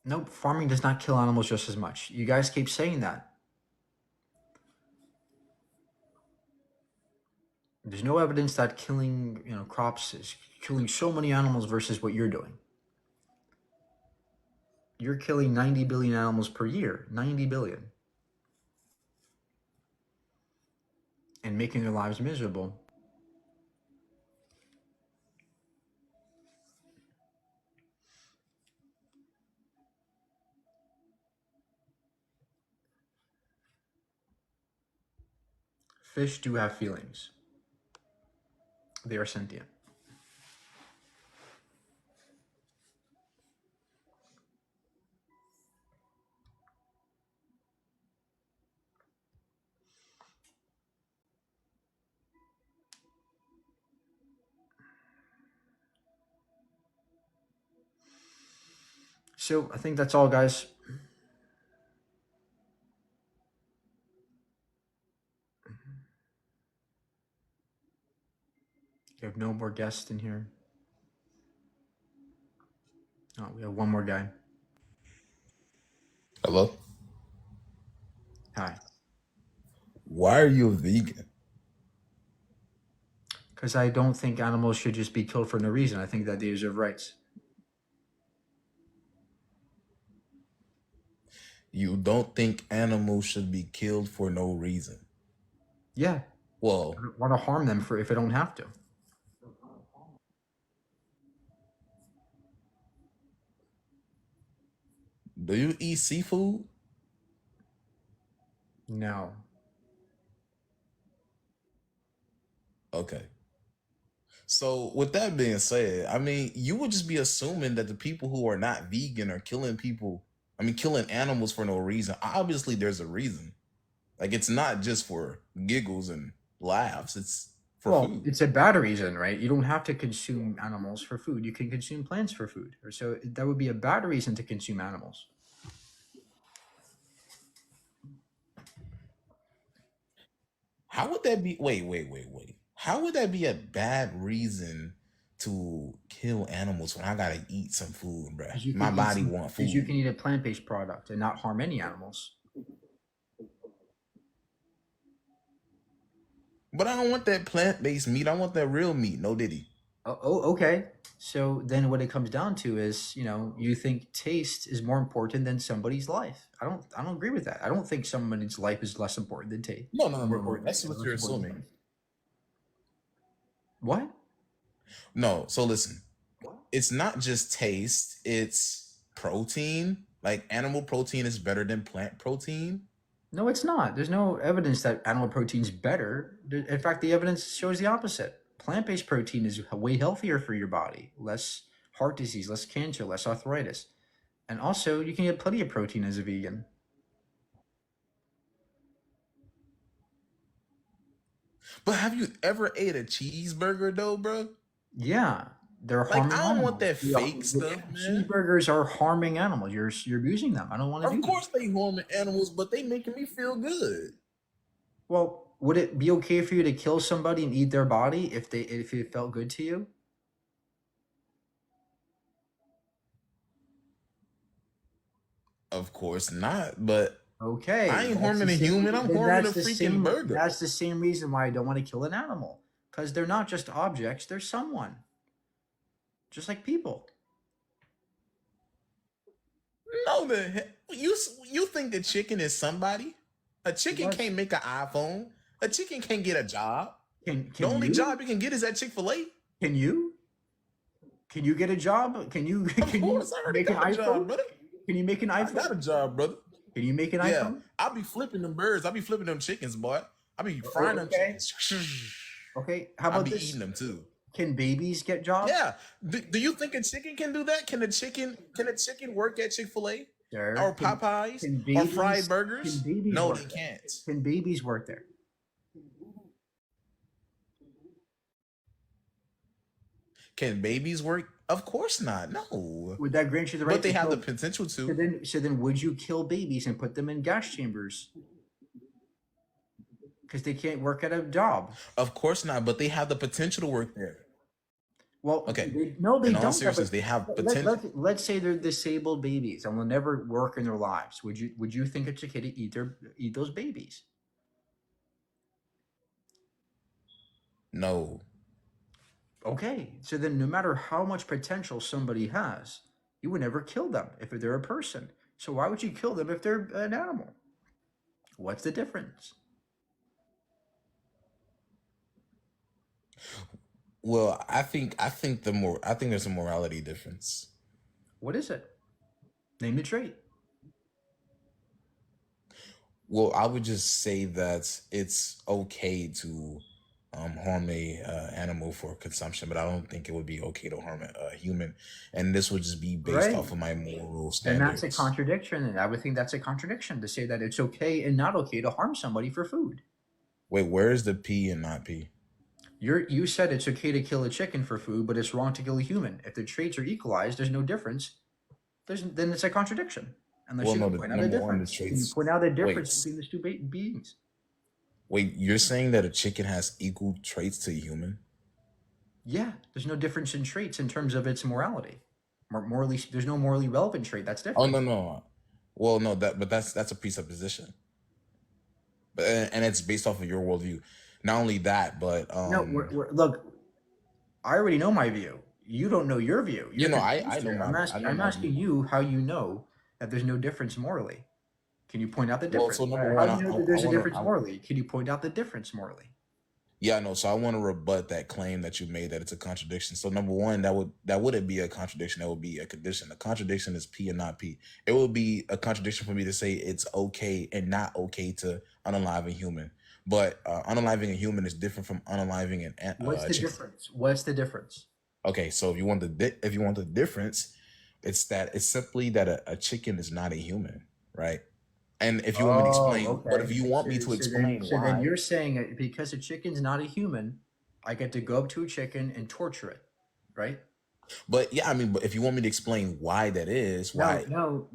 Nope, farming does not kill animals just as much. You guys keep saying that. There's no evidence that killing, crops is killing so many animals versus what you're doing. You're killing 90 billion animals per year, 90 billion, and making their lives miserable. Fish do have feelings. They are sentient. So I think that's all, guys. We have no more guests in here. Oh, we have one more guy.
Hello?
Hi.
Why are you a vegan?
Because I don't think animals should just be killed for no reason. I think that they deserve rights.
You don't think animals should be killed for no reason?
Yeah. I
Well,
don't want to harm them for if I don't have to.
do you eat seafood?
No.
Okay. So, with that being said, I mean, you would just be assuming that the people who are not vegan are killing killing animals for no reason. Obviously, there's a reason. Like, it's not just for giggles and laughs, it's for
Well,
food.
it's a bad reason, right? You don't have to consume animals for food. You can consume plants for food. So that would be a bad reason to consume animals.
How would that be? Wait. How would that be a bad reason to kill animals when I gotta eat some food, bruh?
Because you
My
can eat
body want
because you
food.
can eat a plant-based product and not harm any animals.
But I don't want that plant-based meat. I want that real meat. No diddy.
Oh, okay. So then what it comes down to is, you think taste is more important than somebody's life. I don't agree with that. I don't think somebody's life is less important than taste.
No. That's what you're assuming.
What?
No, so listen. It's not just taste, it's protein. Like animal protein is better than plant protein.
No, it's not. There's no evidence that animal protein's better. In fact, the evidence shows the opposite. Plant-based protein is way healthier for your body. Less heart disease, less cancer, less arthritis. And also, you can get plenty of protein as a vegan.
But have you ever ate a cheeseburger though, bro?
Yeah, they're
Like
harming
I don't want
animals.
that fake stuff, man.
Cheeseburgers are harming animals. You're abusing them. I don't want to do
Of
that.
course they harming animals, but they making me feel good.
Well, would it be okay for you to kill somebody and eat their body if it felt good to you?
Of course not, but
Okay.
I ain't
that's
harming
the
a
same-
human. I'm
then
harming a
that's the
freaking
same-
burger.
That's the same reason why I don't want to kill an animal. Because they're not just objects, they're someone. Just like people.
No, the hell you think the chicken is somebody? A chicken
What?
can't make an iPhone. A chicken can't get a job.
Can
The only
you?
job you can get is at Chick-fil-A.
Can you? Can you get a job? Can you
Of
can you
course, I already
make an
got a job,
iPhone?
brother.
Can you make an
I got a
iPhone?
job, brother.
Can you make an
Yeah,
iPhone?
I be flipping them birds. I be flipping them chickens, boy. I be frying them
okay.
chickens.
Okay. How
I
about
be
this?
eating them too.
Can babies get jobs?
Yeah. Do you think a chicken can do that? Can a chicken work at Chick-fil-A
Sir,
or Popeyes
can
or
babies,
fried burgers?
Can babies
No,
work
they
there?
can't.
Can babies work there?
Can babies work? Of course not. No.
Would that grant you the right
But they
to
have the
kill?
potential
So
to.
then would you kill babies and put them in gas chambers? Because they can't work at a job.
Of course not, but they have the potential to work there.
Well,
Okay.
they
In all
don't.
seriousness, they have potential.
Let's say they're disabled babies and will never work in their lives. Would you think it's okay to eat those babies?
No.
Okay, so then no matter how much potential somebody has, you would never kill them if they're a person. So why would you kill them if they're an animal? What's the difference?
Well, I think there's a morality difference.
What is it? Name the trait.
Well, I would just say that it's okay to harm a animal for consumption, but I don't think it would be okay to harm a human. And this would just be based
Right.
off of my moral
Then that's a
standards.
contradiction, and I would think that's a contradiction to say that it's okay and not okay to harm somebody for food.
Wait, where is the P and not P?
You said it's okay to kill a chicken for food, but it's wrong to kill a human. If the traits are equalized, there's no difference. Then it's a contradiction. Unless
Well,
you
no,
can
the
point out a
number one, the
difference. Can you
traits.
point out the
Wait,
difference between the two beings?
wait, you're saying that a chicken has equal traits to a human?
Yeah, there's no difference in traits in terms of its morality. Morally, there's no morally relevant trait that's
Oh
different.
no. Well, no, that's a presupposition. But and it's based off of your worldview. Not only that, but
No, look, I already know my view. You don't know your view.
you
You're
know,
confused
I know
here.
my
I'm asking you how you know that there's no difference morally. Can you point out the
well.
difference?
So number
How
one,
do you know that there's a difference
I
morally? Can you point out the difference morally?
yeah, I know. So I want to rebut that claim that you made that it's a contradiction. So number one, that wouldn't be a contradiction. That would be a condition. A contradiction is P and not P. It would be a contradiction for me to say it's okay and not okay to unalive a human. But unaliving a human is different from unaliving
What's the
chicken.
difference? What's the difference?
Okay, so if you want the difference, it's simply that a chicken is not a human, right? And if you want me to explain, but if you want me to explain
So then
why,
you're saying that because a chicken's not a human, I get to go up to a chicken and torture it, right?
but yeah, I mean, but if you want me to explain why that is, why,
No.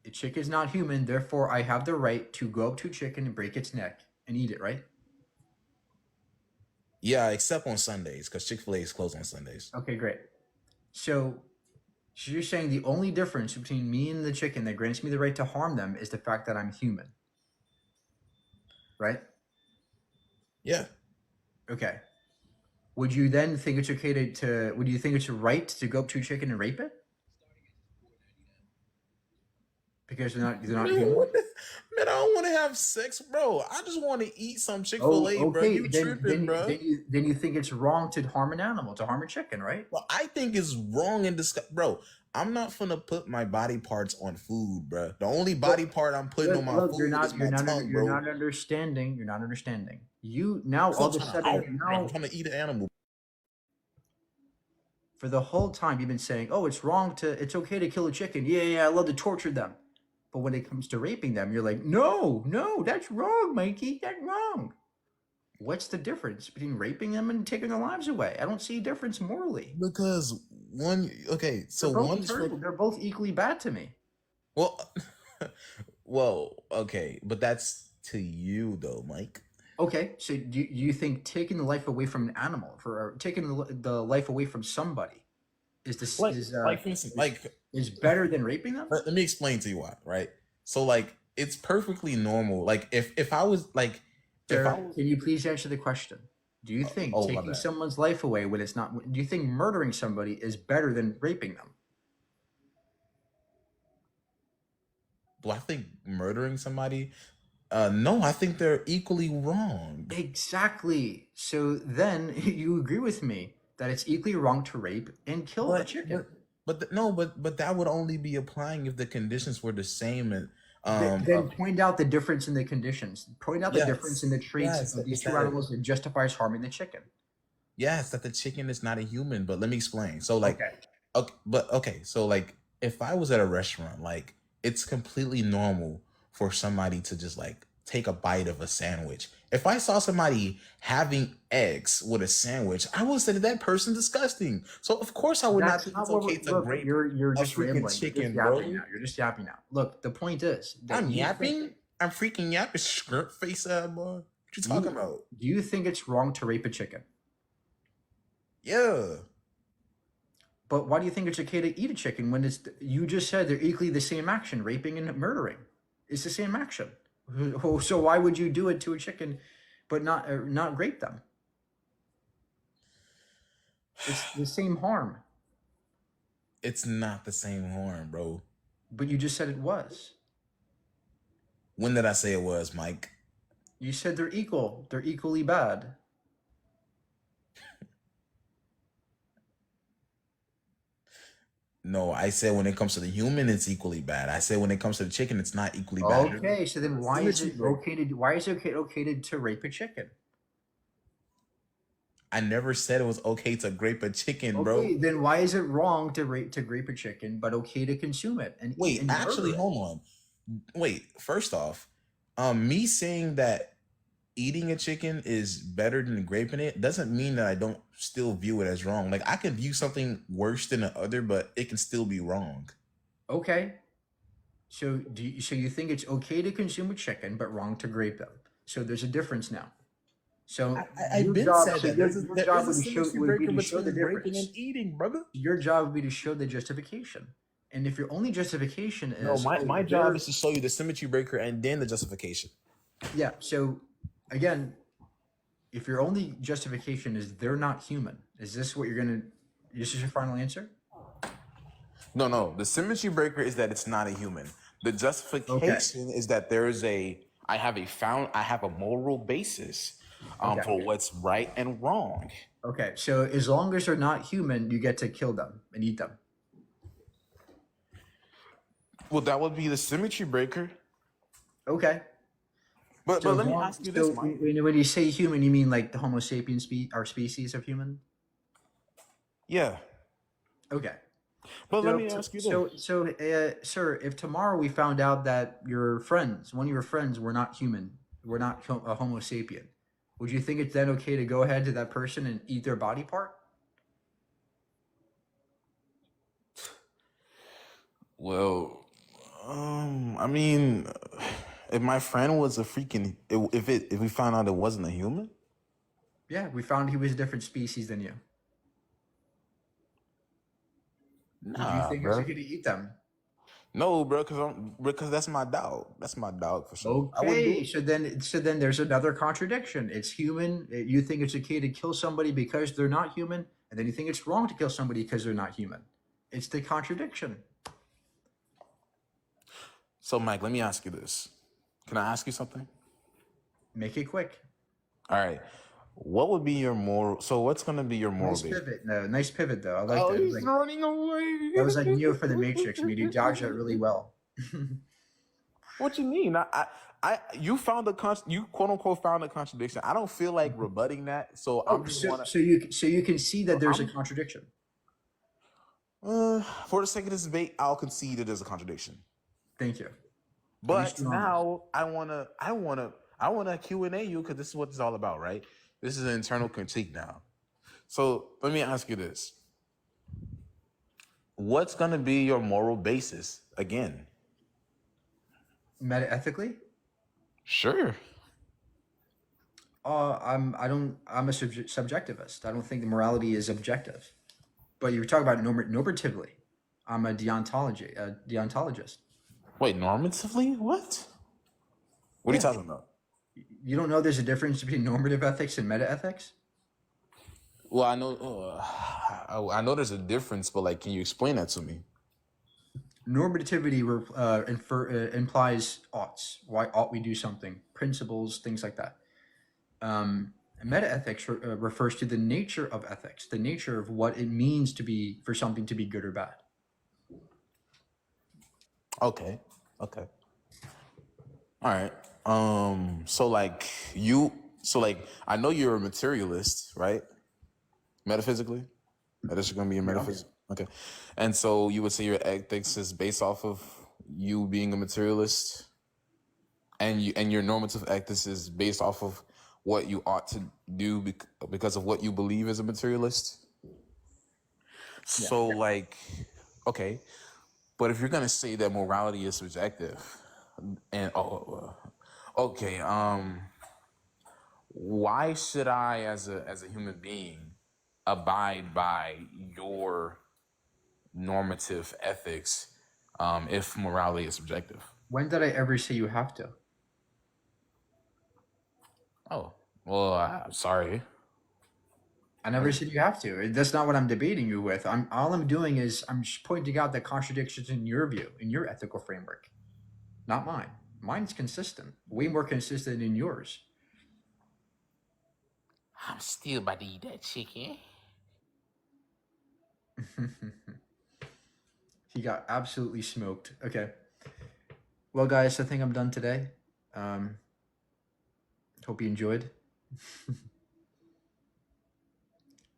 A chicken's not human, therefore I have the right to go up to a chicken and break its neck and eat it, right?
yeah, except on Sundays, because Chick-fil-A is closed on Sundays.
Okay, great. So you're saying the only difference between me and the chicken that grants me the right to harm them is the fact that I'm human, right?
Yeah.
Okay. Would you then think it's okay would you think it's right to go up to a chicken and rape it? Because they're not
Man,
human?
man, I don't want to have sex, bro. I just want to eat some
Oh,
Chick-fil-A, bro.
okay.
You tripping, bro?
Then you think it's wrong to harm an animal, to harm a chicken, right?
Well, I think it's wrong and bro. I'm not gonna put my body parts on food, bro. The only body part I'm putting on my
Look,
food is my tongue,
you're
bro.
not understanding. You're not understanding. You now
So
all
I'm
of a
trying to
sudden
bro. I'm trying to eat an animal.
for the whole time you've been saying, "Oh, it's okay to kill a chicken." Yeah, I love to torture them. But when it comes to raping them, you're like, "No, that's wrong, Mikey. That's wrong." What's the difference between raping them and taking their lives away? I don't see a difference morally.
Because okay, so
They're both
one's
terrible. They're both equally bad to me.
well, well, okay, but that's to you though, Mike.
Okay, so do you think taking the life away from an animal or taking the life away from somebody is
For instance,
is better than raping them?
let me explain to you why, right? So it's perfectly normal. Like if I was like if I
Sir,
was
can you please answer the question? Do you think
my
taking
bad.
someone's life away when it's not? Do you think murdering somebody is better than raping them?
Do I think murdering somebody? No, I think they're equally wrong.
Exactly. So then you agree with me that it's equally wrong to rape and kill a chicken.
But that would only be applying if the conditions were the same and
Then point out the difference in the conditions. Point out the difference in the traits
yes,
of these
it's
two
that-
animals that justifies harming the chicken.
yes, that the chicken is not a human. But let me explain. So so if I was at a restaurant, it's completely normal for somebody to just take a bite of a sandwich. If I saw somebody having eggs with a sandwich, I would say that person's disgusting. So of course I would not think it's okay to rape
You're
a
just
freaking
rambling.
chicken,
You're
bro.
just yapping now. Look, the point is that
I'm
you
yapping.
think-
I'm freaking yapping. Skirt face, boy. What you talking about?
Do you think it's wrong to rape a chicken?
Yeah.
But why do you think it's okay to eat a chicken when you just said they're equally the same action, raping and murdering? It's the same action. So why would you do it to a chicken, but not rape them? It's the same harm.
It's not the same harm, bro.
But you just said it was.
When did I say it was, Mike?
You said they're equal. They're equally bad.
No, I said when it comes to the human, it's equally bad. I said when it comes to the chicken, it's not equally bad.
Okay, so then why is it okay to rape a chicken?
I never said it was okay to grape a chicken, bro.
Okay, then why is it wrong to grape a chicken, but okay to consume it and
Wait,
and
actually,
murder it?
hold on. Wait, first off, me saying that eating a chicken is better than graping it doesn't mean that I don't still view it as wrong. Like I can view something worse than the other, but it can still be wrong.
Okay. So so you think it's okay to consume a chicken, but wrong to grape them? So there's a difference now. So
I've
your
been
job,
said
so
that
your,
there
your
is
job
a
would,
symmetry
would be
breaker
to show the
between graping
difference.
and eating, brother.
Your job would be to show the justification. And if your only justification
No,
is
my job is to show you the symmetry breaker and then the justification.
yeah. So again, if your only justification is they're not human, is this what you're gonna? This is your final answer?
No. The symmetry breaker is that it's not a human. The justification is that I have a moral basis for what's right and wrong.
Okay. So as long as they're not human, you get to kill them and eat them.
Well, that would be the symmetry breaker.
Okay.
But
So
let me ask you this,
so
Mike.
when you say human, you mean like the Homo sapiens our species of human?
Yeah.
Okay.
But let me ask you this.
Sir, if tomorrow we found out that one of your friends were not human, were not a Homo sapien, would you think it's then okay to go ahead to that person and eat their body part?
Well, I mean, if my friend was a freaking, if we found out it wasn't a human,
Yeah, we found he was a different species than you. Would you
nah,
think it's
bro.
okay to eat them?
No, bro, because that's my dog. That's my dog for sure. I wouldn't do
Okay,
it.
so then there's another contradiction. It's human. You think it's okay to kill somebody because they're not human, and then you think it's wrong to kill somebody because they're not human. It's the contradiction.
So, Mike, let me ask you this. Can I ask you something?
Make it quick.
All right. What would be your moral? So, what's gonna be your moral
Nice
basis?
pivot. No, nice pivot though. I like
Oh,
that.
he's running away.
That was like Neo for the Matrix. I mean, you dodged that really well.
What you mean? You found you quote unquote found a contradiction. I don't feel like rebutting that, so I'm just wanna.
So you can see that there's a contradiction.
For the sake of this debate, I'll concede that there's a contradiction.
Thank you.
But now I wanna Q&A you because this is what it's all about, right? This is an internal critique now. So let me ask you this: what's gonna be your moral basis again?
Metaethically?
Sure.
I'm a subjectivist. I don't think the morality is objective. But you were talking about normatively. I'm a deontologist.
Wait, normatively? What? What are you talking about?
You don't know there's a difference between normative ethics and metaethics?
Well, I know there's a difference, but like, can you explain that to me?
Normativity implies oughts. Why ought we do something? Principles, things like that. Metaethics refers to the nature of ethics, the nature of what it means for something to be good or bad.
Okay. All right. So I know you're a materialist, right? Metaphysically? That is gonna be a metaphysics. Okay. And so you would say your ethics is based off of you being a materialist, and your normative ethics is based off of what you ought to do because of what you believe as a materialist. So okay. But if you're gonna say that morality is subjective, and okay, why should I, as a human being, abide by your normative ethics if morality is subjective?
When did I ever say you have to?
Oh, well, I'm sorry.
I never said you have to. That's not what I'm debating you with. All I'm doing is I'm just pointing out the contradictions in your view, in your ethical framework, not mine. Mine's consistent, way more consistent than yours.
I'm still about to eat that chicken.
He got absolutely smoked. Okay. Well, guys, I think I'm done today. Hope you enjoyed.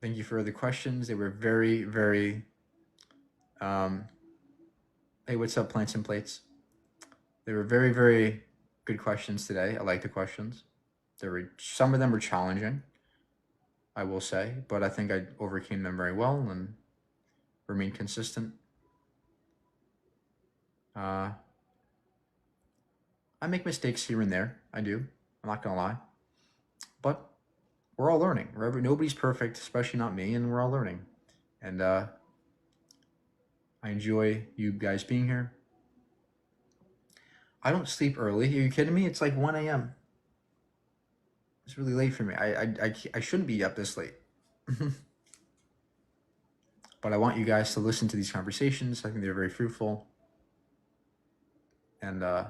Thank you for the questions. They were very, very. Hey, what's up, Plants and Plates? They were very, very good questions today. I like the questions. Some of them were challenging, I will say, but I think I overcame them very well and remained consistent. I make mistakes here and there. I do. I'm not gonna lie, but we're all learning. Nobody's perfect, especially not me, and we're all learning. And I enjoy you guys being here. I don't sleep early. Are you kidding me? It's like 1 a.m. It's really late for me. I shouldn't be up this late. But I want you guys to listen to these conversations. I think they're very fruitful. And yeah.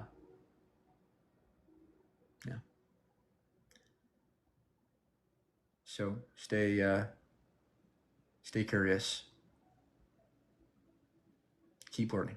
So stay curious. Keep learning.